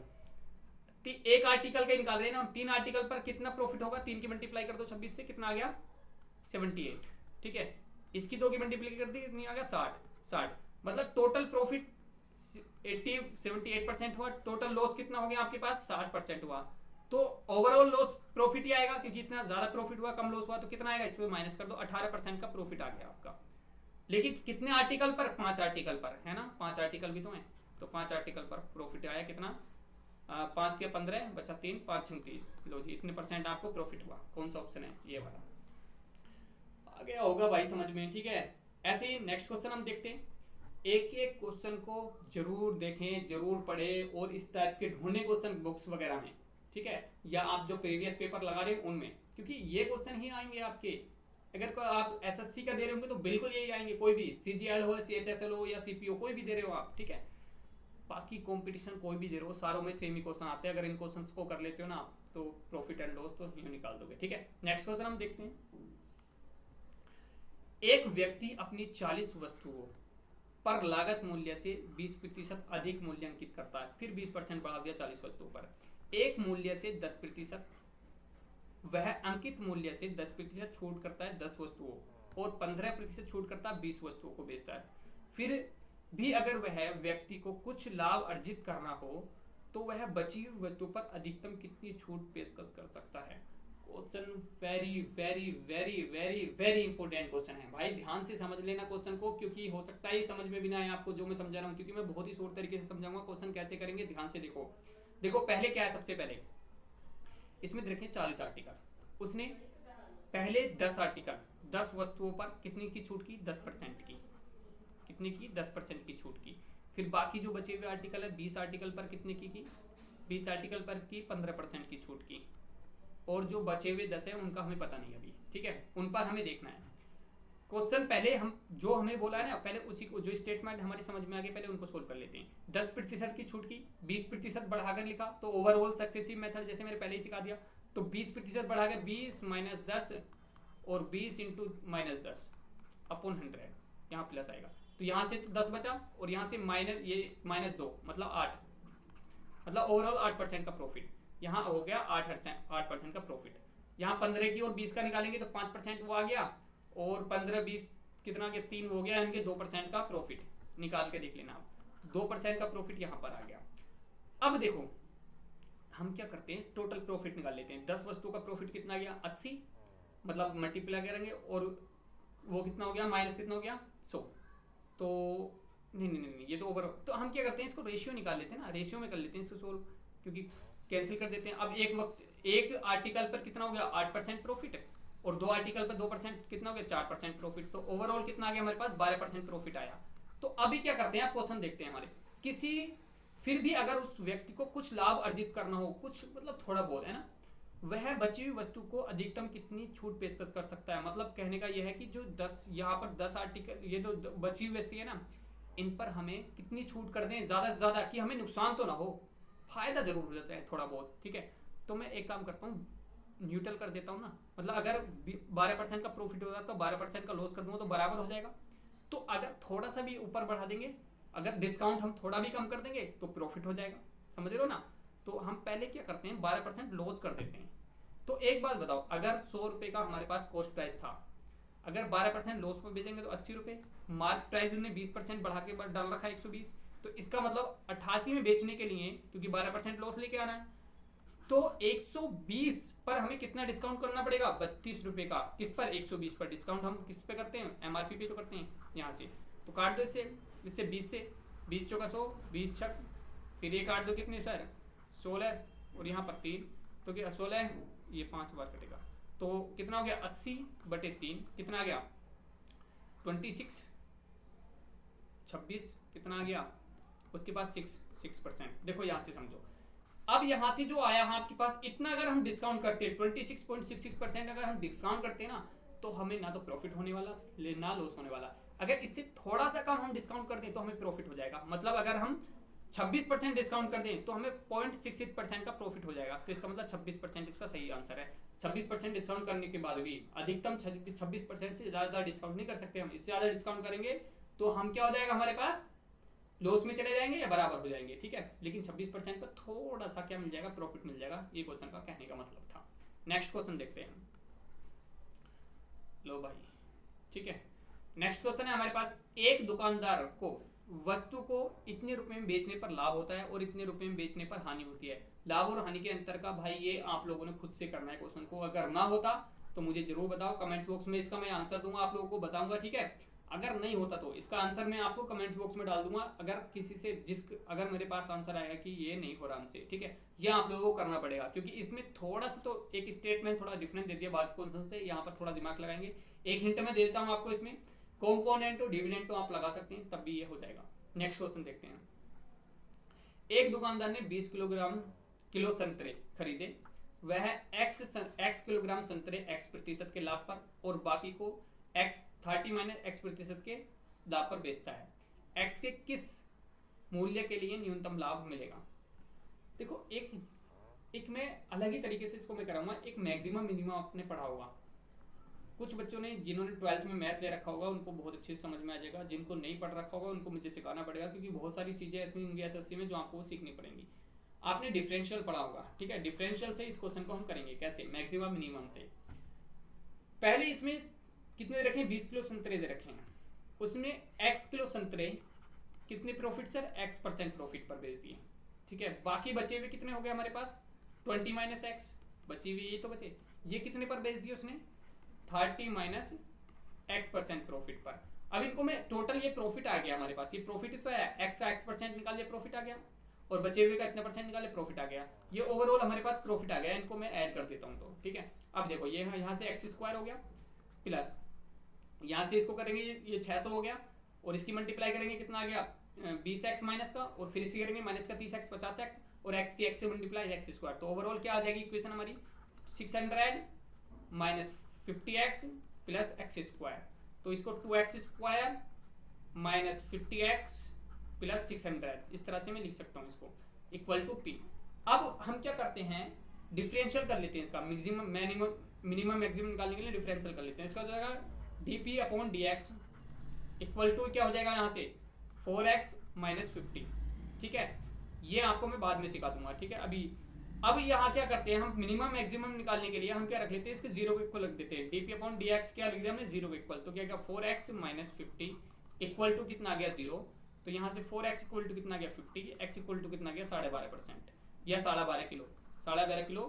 एक आर्टिकल का निकाल रहे हैं ना हम, 3 आर्टिकल पर कितना प्रॉफिट होगा, 3 की मल्टीप्लाई कर दो 26 से, कितना आ गया 78, ठीक है। इसकी 2 की मल्टीप्लाई कर दी, कितनी आ गया 60, मतलब टोटल प्रॉफिट 78% हुआ, टोटल लॉस कितना हो गया आपके पास 60% हुआ। तो ओवरऑल लॉस प्रॉफिट ही आएगा क्योंकि इतना ज्यादा प्रॉफिट हुआ, कम लॉस हुआ, तो कितना आएगा, इसमें माइनस कर दो, 18% का प्रॉफिट आ गया आपका। लेकिन कितने आर्टिकल पर, 5 आर्टिकल पर, है ना, 5 आर्टिकल भी तो है, तो 5 आर्टिकल पर प्रॉफिट आया कितना, 5 के 15 बचा 3, 5 30, लो जी इतने % आपको प्रॉफिट हुआ। कौन सा ऑप्शन है, ये वाला। आ गया होगा भाई समझ में, ठीक है। ऐसे ही नेक्स्ट क्वेश्चन हम देखते हैं। एक एक क्वेश्चन को जरूर देखें, जरूर पढ़ें, और इस टाइप के ढूंढने क्वेश्चन बुक्स वगैरह में, ठीक है, या आप जो प्रीवियस पेपर लगा रहे हैं उनमें, क्योंकि ये क्वेश्चन ही आएंगे आपके। अगर आप एसएससी का दे रहे होंगे तो बिल्कुल यही आएंगे, कोई भी सीजीएल हो, सीएचएसएल हो या सीपीओ, कोई भी दे रहे हो आप, ठीक है। बाकी कंपटीशन कोई भी दे रहे हो, सारों में सेम ही क्वेश्चन आते हैं। अगर इन क्वेश्चंस को कर लेते हो ना आप, तो प्रॉफिट एंड लॉस तो यूं निकाल दोगे, ठीक है। नेक्स्ट क्वेश्चन हम देखते हैं। एक व्यक्ति अपनी 40 वस्तुओं पर लागत मूल्य से 20% अधिक मूल्यांकित करता है, फिर 20% बढ़ा दिया 40 वस्तुओं पर। एक मूल्य से 10%, वह अंकित मूल्य से 10% छूट करता है 10 वस्तुओं, और 15% छूट करता है 20 वस्तुओं को बेचता है। फिर भी अगर वह व्यक्ति को कुछ लाभ अर्जित करना हो तो वह बची हुई वस्तु पर अधिकतम कितनी छूट पेशकश कर सकता है। Question very very very very very important question है भाई, ध्यान से समझ लेना क्वेश्चन को, क्योंकि हो सकता है ये समझ में भी ना आए आपको जो मैं समझा रहा हूँ, क्योंकि मैं बहुत ही शॉर्ट तरीके से समझाऊंगा। क्वेश्चन कैसे करेंगे ध्यान से देखो। देखो पहले क्या है, सबसे पहले इसमें देखें 40 आर्टिकल, उसने पहले 10 आर्टिकल 10 वस्तुओं पर कितनी की छूट की, 10% की, कितनी की 10% की छूट की। फिर बाकी जो बचे हुए आर्टिकल है 20 आर्टिकल पर कितने की 20 आर्टिकल पर की 15% की छूट की, और जो बचे हुए 10 है उनका हमें पता नहीं अभी, ठीक है, उन पर हमें देखना है। क्वेश्चन पहले हम जो हमें बोला है ना, पहले उसी को जो स्टेटमेंट हमारी समझ में आ गई, पहले उनको सोल्व कर लेते हैं। 10% की छूट की, 20% बढ़ाकर लिखा, तो ओवरऑल सक्सेसिव मेथड जैसे मैंने पहले ही सिखा दिया, तो 20% बढ़ाकर 20 - 10 और 20 इंटू -10 अपॉन 100, यहाँ प्लस आएगा, तो यहाँ से तो 10 बचा और यहाँ से -2 मतलब 8, मतलब ओवरऑल 8% का प्रॉफिट यहाँ हो गया, 8% का प्रॉफिट। यहाँ 15 की और 20 का निकालेंगे तो 5% वो आ गया, और 15 20 कितना गया 3 हो गया, इनके 2% का प्रॉफिट निकाल के देख लेना आप, 2% का प्रॉफिट यहाँ पर आ गया। अब देखो हम क्या करते हैं, टोटल प्रॉफिट निकाल लेते हैं। 10 वस्तुओं का प्रॉफिट कितना गया 80, मतलब मल्टीप्लाई करेंगे, और वो कितना हो गया माइनस कितना हो गया 100, तो नहीं ये तो ओवर। तो हम क्या करते हैं, इसको रेशियो निकाल लेते हैं ना, रेशियो में कर लेते हैं इसको सोल्व, क्योंकि कैंसिल कर देते हैं। अब एक आर्टिकल पर कितना हो गया 8% प्रॉफिट, और 2 आर्टिकल पर 2% कितना हो गया 4% प्रॉफिट, तो ओवरऑल कितना आ गया हमारे पास 12% प्रॉफिट आया। तो अभी क्या करते हैं, आप क्वेश्चन देखते हैं हमारे, किसी फिर भी अगर उस व्यक्ति को कुछ लाभ अर्जित करना हो, कुछ मतलब थोड़ा बहुत है ना, वह बची हुई वस्तु को अधिकतम कितनी छूट पेशकश कर सकता है। मतलब कहने का यह है कि जो 10 यहाँ पर 10 आर्टिकल, ये जो बची हुई वस्तु है ना, इन पर हमें कितनी छूट कर दें ज्यादा से ज्यादा, कि हमें नुकसान तो ना हो, फायदा जरूर हो जाता है थोड़ा बहुत, ठीक है। तो मैं एक काम करता हूँ, न्यूट्रल कर देता हूँ ना, मतलब अगर 12% का प्रॉफिट होगा तो 12% का लॉस कर दूंगा तो बराबर हो जाएगा। तो अगर थोड़ा सा भी ऊपर बढ़ा देंगे, अगर डिस्काउंट हम थोड़ा भी कम कर देंगे तो प्रॉफिट हो जाएगा, समझ रहे हो ना। तो हम पहले क्या करते हैं 12% लॉस कर देते हैं। तो एक बात बताओ, अगर 100 रुपये का हमारे पास कॉस्ट प्राइस था, अगर 12% लॉस पर बेचेंगे तो 80 रुपये, मार्क प्राइस उन्होंने 20% बढ़ा के डाल रखा है 120, तो इसका मतलब 88 में बेचने के लिए, क्योंकि 12% लॉस लेके आना है, तो 120 पर हमें कितना डिस्काउंट करना पड़ेगा 32 रुपये का। किस पर 120 पर डिस्काउंट हम किस पे करते हैं, एमआरपी पे तो करते हैं। यहाँ से तो काट दो इससे 20 से, 20 चौका 100, 20 छक, फिर ये काट दो कितने सर 16 और यहाँ पर 3, तो क्या 16 ये 5 बार कटेगा तो कितना हो गया 80/3 कितना आ गया 26, 26 कितना आ गया उसके बाद 6%। देखो यहाँ से समझो, अब यहाँ से जो आया आपके पास इतना अगर हम डिस्काउंट करते हैं 26.66% अगर हम डिस्काउंट करते हैं ना तो हमें ना तो प्रॉफिट होने वाला ना लॉस होने वाला। अगर इससे थोड़ा सा कम हम डिस्काउंट कर दें तो हमें प्रॉफिट हो जाएगा। मतलब अगर हम 26% डिस्काउंट कर दें तो हमें 0.68% का प्रॉफिट हो जाएगा। तो इसका मतलब 26% इसका सही आंसर है। 26% डिस्काउंट करने के बाद भी अधिकतम 26% से ज़्यादा डिस्काउंट नहीं कर सकते हम। इससे ज़्यादा डिस्काउंट करेंगे तो हम क्या हो जाएगा हमारे पास लॉस में चले जाएंगे या बराबर हो जाएंगे। ठीक है, लेकिन 26% पर थोड़ा सा क्या मिल जाएगा प्रॉफिट मिल जाएगा। ये क्वेश्चन का कहने का मतलब था। नेक्स्ट क्वेश्चन देखते हैं। लो भाई ठीक है, नेक्स्ट क्वेश्चन है हमारे पास, एक दुकानदार को वस्तु को इतने रुपए में बेचने पर लाभ होता है और इतने रुपए में बेचने पर हानि होती है। लाभ और हानि के अंतर का भाई ये आप लोगों ने खुद से करना है क्वेश्चन को। अगर ना होता तो मुझे जरूर बताओ कमेंट्स बॉक्स में, इसका मैं आंसर दूंगा आप लोगों को बताऊंगा। ठीक है, अगर नहीं होता तो इसका आंसर मैं आपको कमेंट्स बॉक्स में डाल दूंगा। अगर किसी से अगर मेरे पास आंसर आएगा कि ये नहीं हो रहा हमसे, ठीक है, ये आप लोगों को करना पड़ेगा क्योंकि इसमें थोड़ा सा तो एक स्टेटमेंट थोड़ा डिफरेंट दे दिया बाकी क्वेश्चन से। यहाँ पर थोड़ा दिमाग लगाएंगे। एक हिंट में दे देता हूँ आपको, इसमें कॉम्पोनेंट और डिविडेंड तो आप लगा सकते हैं तब भी ये हो जाएगा। नेक्स्ट क्वेश्चन देखते हैं। एक दुकानदार ने 20 किलो संतरे खरीदे। वह x किलोग्राम संतरे x% के लाभ पर और बाकी को 30 - x% के लाभ पर बेचता है। x के किस मूल्य के लिए न्यूनतम लाभ मिलेगा? देखो एक मैं अलग ही तरीके से इसको मैं कराऊंगा। एक मैक्सिमम मिनिमम आपने पढ़ा होगा। कुछ बच्चों ने जिन्होंने 12th में मैथ ले रखा होगा उनको बहुत अच्छे से समझ में आ जाएगा। जिनको नहीं पढ़ रखा होगा उनको मुझे सिखाना पड़ेगा क्योंकि बहुत सारी चीजें ऐसी होंगी एसएससी में जो आपको सीखनी पड़ेंगी। आपने डिफरेंशियल पढ़ा होगा, ठीक है, डिफरेंशियल से इस क्वेश्चन को हम करेंगे। कैसे? मैक्सिमम मिनिमम से। पहले इसमें कितने रखे? 20 किलो संतरे दे रखे हैं, उसमें x किलो संतरे कितने प्रॉफिट सर? x% प्रॉफिट पर बेच दिए। ठीक है, बाकी बचे हुए कितने हो गए हमारे पास? 20 - x बची हुई, ये तो बचे। ये कितने पर बेच दिए उसने? 30 - x% प्रॉफिट पर। अब इनको मैं टोटल ये प्रॉफिट आ गया हमारे पास। ये प्रॉफिट तो है, x का x% निकाल लिया प्रॉफिट आ गया और बचे हुए का इतना % निकाले प्रॉफिट आ गया। ये ओवरऑल हमारे पास प्रॉफिट आ गया। इनको मैं ऐड कर देता हूँ तो ठीक है। अब देखो ये यहाँ से x² हो गया प्लस यहाँ से इसको करेंगे ये 600 हो गया और इसकी मल्टीप्लाई करेंगे कितना आ गया 20x माइनस का और फिर इसी करेंगे माइनस का 30x 50x और x की x से मल्टीप्लाई x²। तो ओवरऑल क्या आ जाएगी इक्वेशन हमारी 600 - 50x प्लस x²। तो इसको 2x² - 50x प्लस 600 इस तरह से मैं लिख सकता हूँ इसको इक्वल टू p। अब हम क्या करते हैं डिफरेंशियल कर लेते हैं इसका। मिनिमम मैक्सिमम निकालने के लिए डिफरेंशियल कर लेते हैं। इसका हो जाएगा dp/dx इक्वल टू क्या हो जाएगा यहाँ से 4x - 50। ठीक है, ये आपको मैं बाद में सिखा दूंगा। ठीक है, अब यहाँ क्या करते हैं हम मिनिमम मैक्सिमम निकालने के लिए हम क्या रख लेते हैं इसके 0 को इक्वल रख देते हैं। dp/dx क्या लिख दिया हमने 0 को इक्वल। तो क्या 4x - 50 इक्वल टू कितना आ गया 0। तो यहाँ से 4x इक्वल टू कितना गया 50, x इक्वल टू कितना गया 12.5% या 12.5 किलो। 12.5 किलो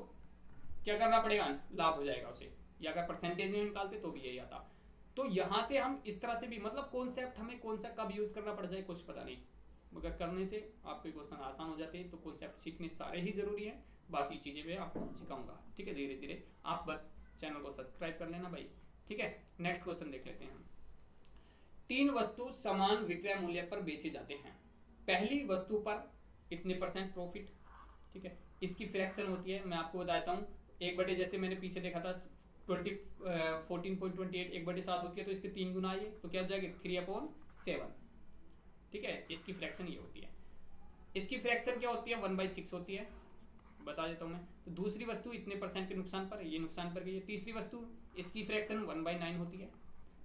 क्या करना पड़ेगा लाभ हो जाएगा उसे, या अगर परसेंटेज में निकालते तो भी यही आता। तो यहाँ से हम इस तरह से भी मतलब कॉन्सेप्ट हमें कौन सा कब यूज करना पड़ जाए कुछ पता नहीं, मगर करने से आपके क्वेश्चन आसान हो जाते हैं। तो कॉन्सेप्ट सीखने सारे ही जरूरी है, बाकी चीजें मैं आपको सिखाऊंगा। ठीक है, धीरे धीरे आप बस चैनल को सब्सक्राइब कर लेना भाई। ठीक है, नेक्स्ट क्वेश्चन देख लेते हैं। 3 वस्तु समान विक्रय मूल्य पर बेचे जाते हैं। पहली वस्तु पर इतने % प्रॉफिट। ठीक है, इसकी फ्रैक्शन होती है, मैं आपको बताता हूँ 1/, जैसे मैंने पीछे देखा था 14.28 1/7 होती है, तो इसके 3 गुना ये तो क्या हो जाएगा 3/7। ठीक है, इसकी फ्रैक्शन ये होती है। इसकी फ्रैक्शन क्या होती है 1/6 होती है, बता देता हूँ मैं। तो दूसरी वस्तु इतने % के नुकसान पर, ये नुकसान पर गई है। तीसरी वस्तु इसकी फ्रैक्शन 1/9 होती है।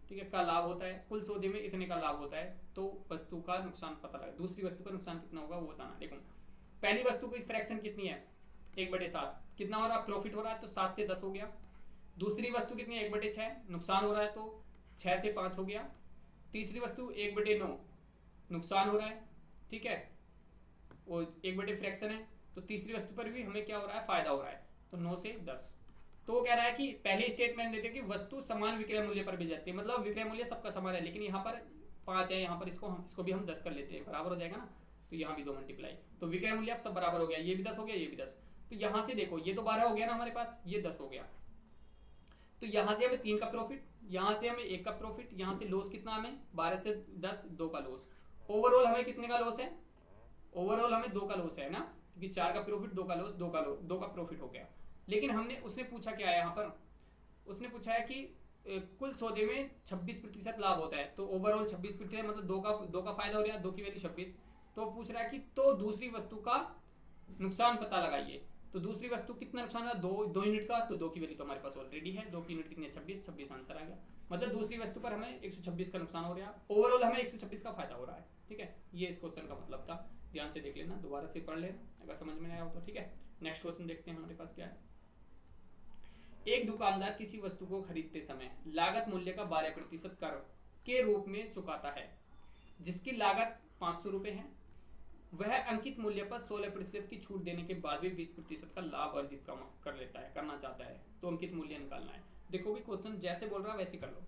ठीक है, का लाभ होता है, कुल सौदे में इतने का लाभ होता है। तो वस्तु का नुकसान पता लगा, दूसरी वस्तु का नुकसान कितना होगा वो बताना। देखो पहली वस्तु की फ्रैक्शन कितनी है 1/7, कितना हो रहा है प्रॉफिट हो रहा है तो 7 से 10 हो गया। दूसरी वस्तु कितनी है 1/6 नुकसान हो रहा है तो 6 से 5 हो गया। तीसरी वस्तु 1/9 नुकसान हो रहा है। ठीक है, वो 1/, फ्रैक्शन है, तो तीसरी वस्तु पर भी हमें क्या हो रहा है फायदा हो रहा है, तो 9 से 10। तो वो कह रहा है कि पहले स्टेटमेंट देते हैं कि वस्तु समान विक्रय मूल्य पर बेची जाती है, मतलब विक्रय मूल्य सबका समान है, लेकिन यहाँ पर 5 है यहाँ पर, इसको भी हम 10 कर लेते हैं, बराबर हो जाएगा ना। तो यहाँ भी 2 मल्टीप्लाई, तो विक्रय मूल्य अब सब बराबर हो गया, ये भी 10 हो गया, ये भी 10। तो यहाँ से देखो ये तो 12 हो गया ना हमारे पास, ये 10 हो गया। तो यहाँ से हमें 3 का प्रॉफिट, यहाँ से हमें 1 का प्रॉफिट, यहाँ से लॉस कितना हमें 12 से 10 2 का लॉस। ओवरऑल हमें कितने का लॉस है? ओवरऑल हमें 2 का लॉस है ना, क्योंकि 4 का प्रॉफिट 2 का लॉस, 2 का प्रॉफिट हो गया। लेकिन उसने पूछा क्या है यहाँ पर, उसने पूछा है कि कुल सौदे में 26% लाभ होता है। तो ओवरऑल 26% मतलब 2 का फायदा हो रहा है, 2 की वैल्यू 26। तो पूछ रहा है कि तो दूसरी वस्तु का नुकसान पता लगाइए। तो दूसरी वस्तु कितना नुकसान है? 2 यूनिट का। तो 2 की वैल्यू तो हमारे पास ऑलरेडी है, 2 की यूनिट कितनी है? 26 आंसर आ गया। मतलब दूसरी वस्तु पर हमें 126 का नुकसान हो रहा है, ओवरऑल हमें 126 का फायदा हो रहा है। ठीक है, ये इस क्वेश्चन का मतलब था। ध्यान से देख लेना, दोबारा से पढ़ लेना अगर समझ में आया हो तो। ठीक है, नेक्स्ट क्वेश्चन देखते हैं हमारे पास क्या है। एक दुकानदार किसी वस्तु को खरीदते समय लागत मूल्य का 12% कर के रूप में चुकाता है, जिसकी लागत 500 रुपए है। वह अंकित मूल्य पर 16% की छूट देने के बाद भी 20% का लाभ अर्जित कर लेता है, करना चाहता है। तो अंकित मूल्य निकालना है। देखो भी क्वेश्चन जैसे बोल रहा है वैसे कर लो।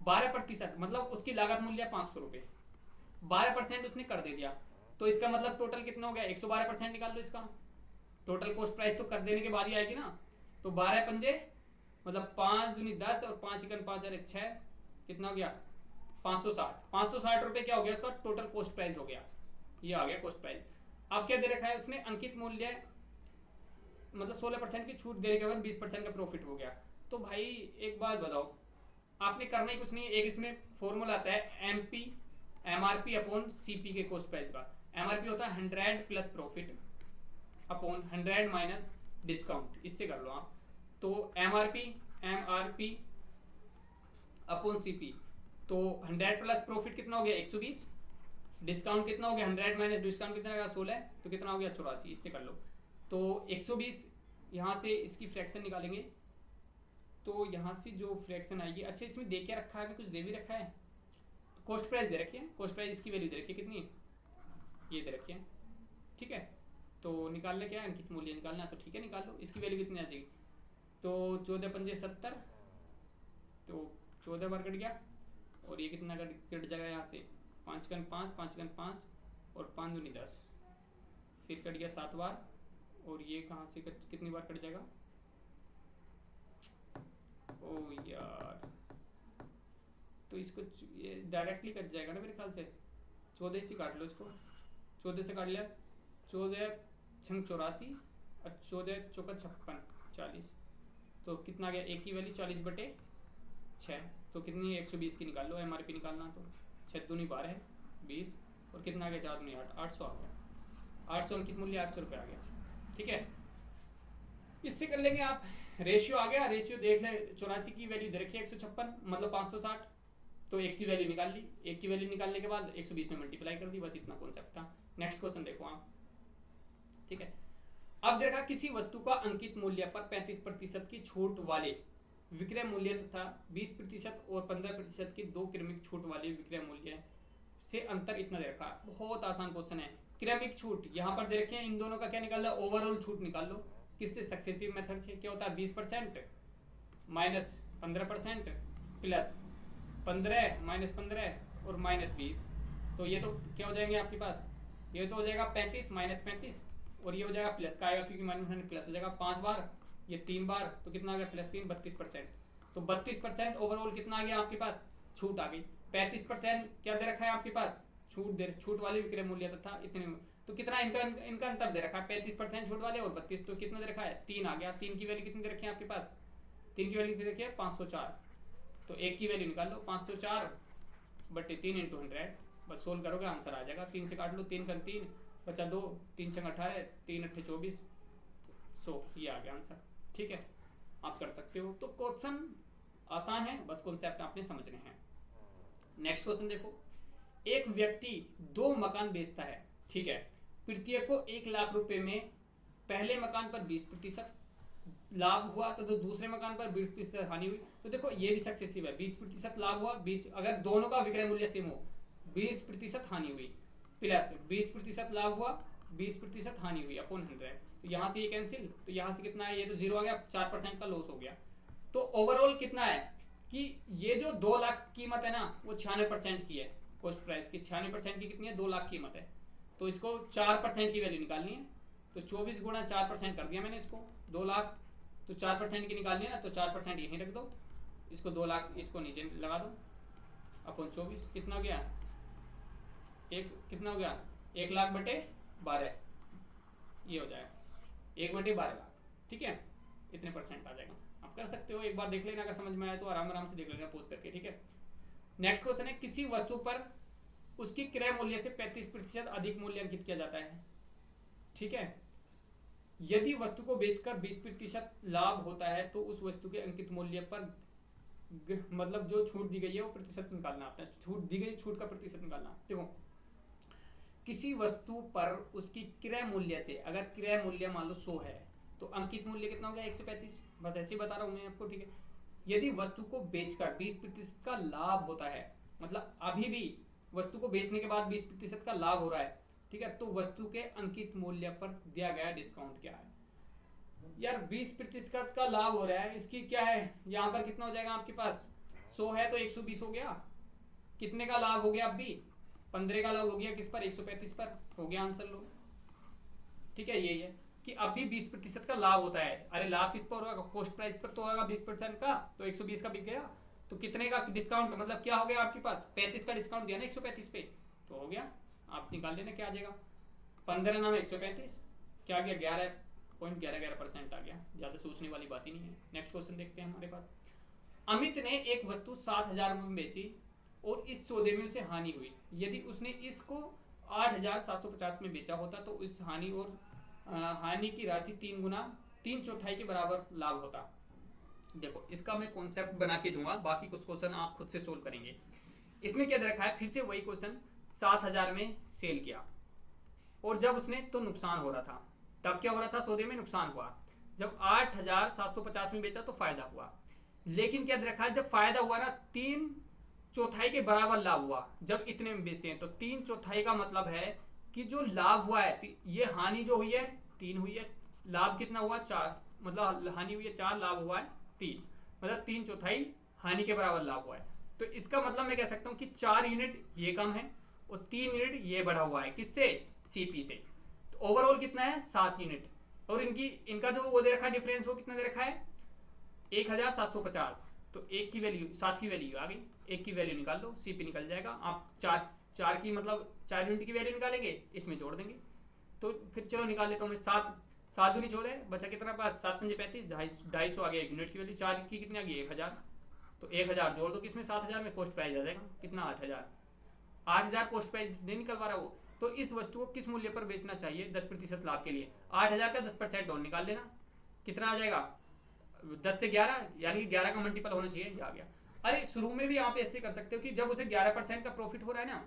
12% मतलब उसकी लागत मूल्य 500 रुपए, 12% उसने कर दे दिया, तो इसका मतलब टोटल कितना हो गया? 112% निकाल लो इसका। टोटल कॉस्ट प्राइस तो कर देने के बाद ही आएगी ना। तो 12 पंजे मतलब 5 दूनी 10 और 5 इकन 5 और 6 कितना हो गया? 560 रुपए क्या हो गया उसका टोटल कॉस्ट प्राइस हो गया। ये आ गया कॉस्ट प्राइस। अब क्या दे रखा है उसने? अंकित मूल्य मतलब 16% की छूट देने के बाद 20% का प्रॉफिट हो गया। तो भाई एक बात बताओ, आपने करना ही कुछ नहीं है। एक इसमें फॉर्मूला आता है एमआरपी अपॉन सीपी के कॉस्ट प्राइस का। एमआरपी होता है 100 plus profit upon 100 minus discount. इससे कर लो आप। तो एमआरपी अपॉन सीपी, तो 100 प्लस प्रॉफिट कितना हो गया? 120। डिस्काउंट कितना हो गया? 100 माइनस डिस्काउंट कितना होगा? 16। तो कितना हो गया? 84। इससे कर लो। तो 120 यहाँ से इसकी फ्रैक्शन निकालेंगे, तो यहाँ से जो फ्रैक्शन आएगी, अच्छा इसमें दे क्या रखा है? कुछ दे भी रखा है। कॉस्ट प्राइस दे रखी है, कॉस्ट प्राइस इसकी वैल्यू दे रखी है कितनी? ये दे रखी है। ठीक है, तो निकालना क्या है? अंकित मूल्य निकालना है। तो ठीक है निकाल लो। इसकी वैल्यू कितनी आ जाएगी? तो 14 पंजे 70, तो 14 बार कट गया। और ये कितना कट जाएगा यहाँ से? 5 कन 5, 5 कन 5 और 5 दूनी 10, फिर कट गया 7 बार। और ये कहाँ से कितनी बार कट जाएगा? ओ यार, तो इसको ये डायरेक्टली कट जाएगा ना मेरे ख्याल से। 14 से काट लो इसको, 14 से काट लिया। 14 छंग 84 और 14 चौका 56 40। तो कितना गया? एक की वैल्यू 40/6, तो कितनी? 120 की निकाल लो। एमआरपी निकालना तो 6 दूनी 12 20 और कितना आ गया? 4 दूनी 8, 800 आ गया। 800 अंकित मूल्य 800 रुपये आ गया। ठीक है, इससे कर लेंगे आप। रेशियो आ गया, रेशियो देख ले। 84 की वैल्यू दे रखी है 156 मतलब 560, तो 1 की वैल्यू निकाल ली। 1 की वैल्यू निकालने के बाद 120 में मल्टीप्लाई कर दी, बस इतना कॉन्सेप्ट था। नेक्स्ट क्वेश्चन देखो आप। ठीक है, अब देखा किसी वस्तु का अंकित मूल्य पर 35% की छूट वाले विक्रय मूल्य तथा 20% और 15% की 2 क्रमिक छूट वाले विक्रय मूल्य से अंतर इतना दे रखा है। बहुत आसान क्वेश्चन है। क्रमिक छूट यहाँ पर दे रखे हैं, इन दोनों का क्या निकालना? ओवरऑल छूट निकाल लो। किससे? सक्सेसिव मेथड से। क्या होता है? 20% माइनस 15% प्लस 15 माइनस 15 और माइनस 20। तो ये तो क्या हो जाएंगे आपके पास? ये तो हो जाएगा 35 माइनस 35 और ये हो जाएगा प्लस का आएगा, क्योंकि माइनस प्लस हो जाएगा 5 बार, ये 3 बार, तो कितना आ गया? प्लस 3 32%। तो 32% ओवरऑल कितना आ गया आपके पास? छूट आ गई। 35% क्या दे रखा है आपके पास? छूट वाले विक्रय मूल्य तथा इतने। तो कितना इनका अंतर दे रखा है? 35% छूट वाले और 32, तो कितना दे रखा है? 3 आ गया। 3 की वैल्यू कितनी दे रखी है आपके पास? 3 की वैल्यू दे रखी है 504। तो 1 की वैल्यू निकाल लो, 504/3 × 100, बस सोल्व करोगे आंसर आ जाएगा। 3 से काट लो, 3 का 3 बचा 2, 3 छंग 18, 3 8 24, सो ये आ गया आंसर। ठीक है, आप कर सकते हो। तो क्वेश्चन आसान है, बस कॉन्सेप्ट आपने समझने हैं। नेक्स्ट क्वेश्चन देखो। एक व्यक्ति 2 मकान बेचता है। ठीक है, प्रत्येक को 1 लाख रुपए में पहले मकान पर 20% लाभ हुआ, तो दूसरे मकान पर 20% हानि हुई। तो देखो ये भी सक्सेसिव है। 20% लाभ हुआ, 20 अगर दोनों का विक्रय मूल्य सेम हो, 20% हानि हुई, प्लस 20% लाभ हुआ, 20% हानि हुई अपॉन 100। तो यहाँ से ये कैंसिल, तो यहाँ से कितना है? ये तो 0 आ गया, 4% का लॉस हो गया। तो ओवरऑल कितना है कि ये जो 2 लाख कीमत है ना, वो 96% की है। कॉस्ट प्राइस की 96% की कितनी है, 2 लाख कीमत है, तो इसको 4% की वैल्यू निकालनी है। तो 24 गुणा 4% कर दिया मैंने इसको, 2 लाख, तो 4% की निकालनी है ना, तो 4% यहीं रख दो, इसको 2 लाख इसको नीचे लगा दो अपन 24, कितना हो गया, कितना हो गया, 1 लाख बटे 12, ये हो जाएगा 1 बटे 12 लाख, ठीक है, इतने परसेंट आ जाएगा। आप कर सकते हो, एक बार देख लेना, अगर समझ में आया तो आराम आराम से देख लेना पोस्ट करके, ठीक है। नेक्स्ट क्वेश्चन है, किसी वस्तु पर उसकी क्रय मूल्य से 35% अधिक मूल्य अंकित किया जाता है, ठीक है। यदि वस्तु को बेचकर 20% लाभ होता है तो उस वस्तु के अंकित मूल्य पर मतलब जो छूट दी गई है वो प्रतिशत निकालना, आपने छूट दी गई, छूट का प्रतिशत निकालना। देखो, किसी वस्तु पर उसकी क्रय मूल्य से, अगर क्रय मूल्य मान लो 100 है तो अंकित मूल्य कितना होगा, 135, बस ऐसे ही बता रहा हूं मैं आपको, ठीक है। यदि वस्तु को बेचकर 20% का लाभ होता है, मतलब अभी भी वस्तु को बेचने के बाद 20% का लाभ हो रहा है, ठीक है, तो वस्तु के अंकित मूल्य पर दिया गया डिस्काउंट क्या है। यार 20% का लाभ हो रहा है, इसकी क्या है, यहाँ पर कितना हो जाएगा आपके पास, 100 है तो 120 हो गया, कितने का लाभ हो गया, अब भी 15 का लाभ हो गया, किस पर, 135 पर, हो गया आंसर लो, ठीक है। यही है कि अब भी 20% का लाभ होता है, अरे लाभ किस पर होगा, कॉस्ट प्राइस पर तो होगा 20% का, तो 120 का बिक गया, तो कितने का डिस्काउंट, मतलब क्या हो गया आपके पास, 35 का डिस्काउंट दिया ना 135 पे, तो हो गया, आप निकाल लेना क्या आ जाएगा, 15 नाम 135, क्या आ गया, 11.11% आ गया, ज्यादा सोचने वाली बात ही नहीं है। नेक्स्ट क्वेश्चन देखते हैं हमारे पास। अमित ने एक वस्तु 7,000 में बेची और इस सौदे में उसे हानि हुई, यदि उसने इसको 8,750 में बेचा होता तो इस हानि और हानि की राशि 3 चौथाई के बराबर लाभ होता। देखो, इसका मैं कॉन्सेप्ट बना के दूंगा, बाकी कुछ क्वेश्चन आप खुद से सोल्व करेंगे। इसमें क्या दे रखा है, फिर से वही क्वेश्चन, 7,000 में सेल किया और जब उसने तो नुकसान हो रहा था, तब क्या हो रहा था, सौदे में नुकसान हुआ, जब 8,750 में बेचा तो फायदा हुआ, लेकिन क्या दे रखा है, जब फायदा हुआ ना 3 चौथाई के बराबर लाभ हुआ, जब इतने में बेचते हैं तो 3 चौथाई का मतलब है कि जो लाभ हुआ है, ये हानि जो हुई है 3 हुई है, लाभ कितना हुआ 4, मतलब हानि हुई है 4, लाभ हुआ है 3, मतलब 3 चौथाई हानि के बराबर लाभ हुआ है। तो इसका मतलब मैं कह सकता हूं कि 4 यूनिट ये कम है और 3 यूनिट ये बढ़ा हुआ है, किससे, सीपी से। तो ओवरऑल कितना है, 7 यूनिट, और इनका जो वो दे रखा है डिफरेंस, वो कितना दे रखा है, 1,750, तो 1 की वैल्यू 7 की वैल्यू आ गई, 1 की वैल्यू निकाल लो, सीपी निकल जाएगा। आप 4 की मतलब 4 यूनिट की वैल्यू निकालेंगे, इसमें जोड़ देंगे, तो फिर चलो निकाल लेता हूँ मैं, 7 दूनी 14, बचा कितना पास, 7 पंजे 35, 250 आ गया 1 यूनिट की वैल्यू, 4 की कितनी आ गई, 1,000, तो 1,000 जोड़ दो किसमें, 7,000 में, कॉस्ट प्राइस आ जाएगा कितना, 8,000 कॉस्ट प्राइस नहीं निकल पा रहा वो, तो इस वस्तु को किस मूल्य पर बेचना चाहिए 10% लाभ के लिए, 8,000 का 10% और निकाल लेना, कितना आ जाएगा, 10 से 11, यानी 11 का मल्टीपल होना चाहिए, ये आ गया। अरे शुरू में भी आप ऐसे कर सकते हो कि जब उसे 11% का प्रॉफिट हो रहा है ना,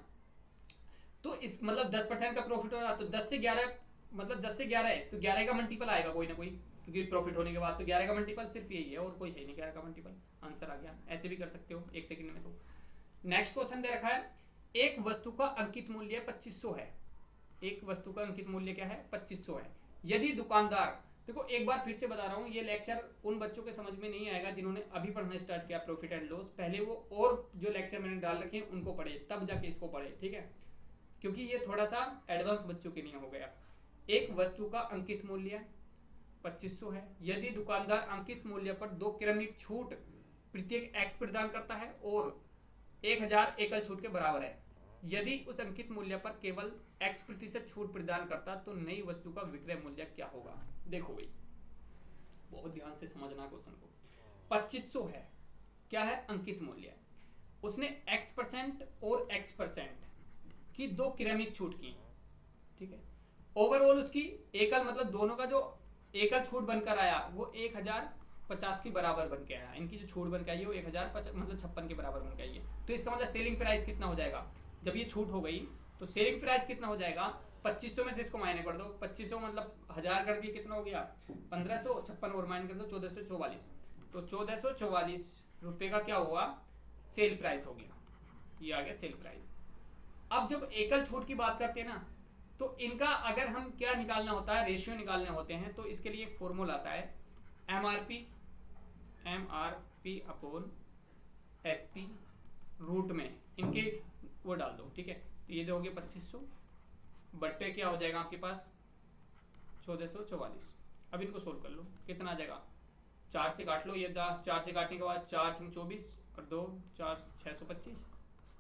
तो इस मतलब 10% का प्रॉफिट हो रहा है, तो 10 से 11 मतलब 10 से 11 है तो 11 का मल्टीपल आएगा कोई ना कोई, क्योंकि प्रॉफिट होने के बाद तो 11 का मल्टीपल सिर्फ यही है और कोई है नहीं 11 का मल्टीपल, आंसर आ गया। ऐसे भी कर सकते हो 1 सेकंड में। तो नेक्स्ट क्वेश्चन दे रखा है, एक वस्तु का अंकित मूल्य 2500 है, एक वस्तु का अंकित मूल्य क्या है, 2500 है। यदि दुकानदार, देखो एक बार फिर से बता रहा हूँ, ये लेक्चर उन बच्चों के समझ में नहीं आएगा जिन्होंने अभी पढ़ना स्टार्ट किया प्रॉफिट एंड लॉस, पहले वो और जो लेक्चर मैंने डाल रखे हैं उनको पढ़े, तब जाके इसको पढ़े, ठीक है, क्योंकि ये थोड़ा सा एडवांस बच्चों के लिए हो गया। एक वस्तु का अंकित मूल्य 2500 है, यदि दुकानदार अंकित मूल्य पर 2 क्रमिक छूट प्रत्येक x प्रदान करता है और 1000 एकल छूट के बराबर है, यदि उस अंकित मूल्य पर केवल x% छूट प्रदान करता तो नई वस्तु का विक्रय मूल्य क्या होगा। देखो भाई, बहुत ध्यान से समझना क्वेश्चन को। 2500 है, क्या है, अंकित मूल्य, उसने x% और x% की 2 क्रमिक छूट की, ठीक है, ओवरऑल उसकी एकल मतलब दोनों का जो एकल छूट बनकर आया वो 1050 के बराबर बन के आया, इनकी जो छूट बन के आई है वो 1050 मतलब 56 के बराबर बन के आई है। तो इसका मतलब सेलिंग प्राइस कितना हो जाएगा, जब ये छूट हो गई तो सेलिंग प्राइस कितना हो जाएगा, 2500 में से इसको माइनस कर दो, 2500 मतलब 1000 कर दिए, कितना हो गया 1500, 56 और माइनस कर दो 1444, तो 1444 रुपए का क्या हुआ, सेल प्राइस हो गया, ये आ गया सेल प्राइस। अब जब एकल छूट की बात करते हैं ना, तो इनका अगर हम क्या निकालना होता है, रेशियो निकालने होते हैं, तो इसके लिए एक फॉर्मूला आता है MRP अपॉन SP रूट में इनके वो डाल दो, ठीक है। तो ये दोगे 2500 बट्टे क्या हो जाएगा आपके पास 1444। अब इनको सोल्व कर लो, कितना आ जाएगा, 4 से काट लो, ये 4 से काटने के बाद 4 छंग 24 और 2 4 625,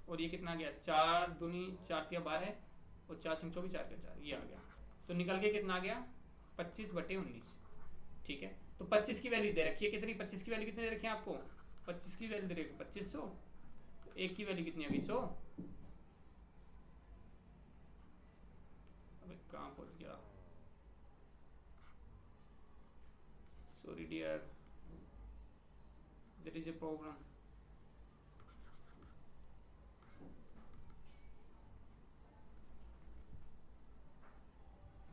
और ये कितना आ गया 4 दूनी 4 तिया 12 और 4 छंग 24 4 के 4, ये आ गया। तो निकल के कितना आ गया 25/19, ठीक है। तो 25 की वैल्यू दे रखी है कितनी, 25 की वैल्यू कितनी दे रखी है आपको, 25 की वैल्यू दे रखी है 2500, एक की वैल्यू कितनी है 100। अबे कहाँ पहुंच गया, sorry dear, there is a problem.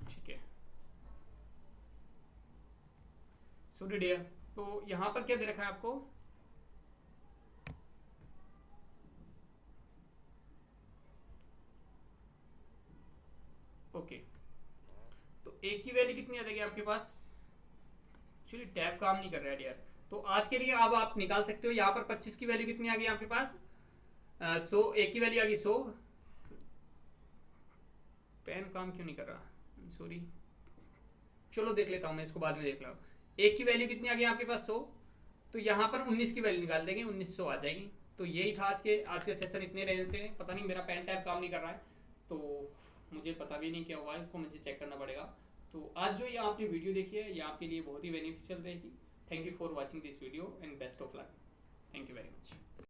ठीक है, सॉरी डियर। तो यहाँ पर क्या दे रखा है आपको, ओके। तो एक की वैल्यू कितनी आ जाएगी आपके पास, एक्चुअली टैब काम नहीं कर रहा है डियर। तो आज के लिए अब आप निकाल सकते हो, यहाँ पर 25 की वैल्यू कितनी आ गई आपके पास 100, एक की वैल्यू आ गई 100। पेन काम क्यों नहीं कर रहा, सॉरी, चलो देख लेता हूँ मैं इसको, बाद में देख लो। एक की वैल्यू कितनी आ गई आपके पास 100, तो यहाँ पर 19 की वैल्यू निकाल देंगे, 1900 आ जाएगी। तो यही था आज के सेशन, इतने रहते हैं। पता नहीं मेरा पेन टैब काम नहीं कर रहा है, तो मुझे पता भी नहीं क्या हुआ है, इसको मुझे चेक करना पड़ेगा। तो आज जो ये आपने वीडियो देखी है ये आपके लिए बहुत ही बेनिफिशियल रहेगी। Thank you for watching this video and best of luck. Thank you very much.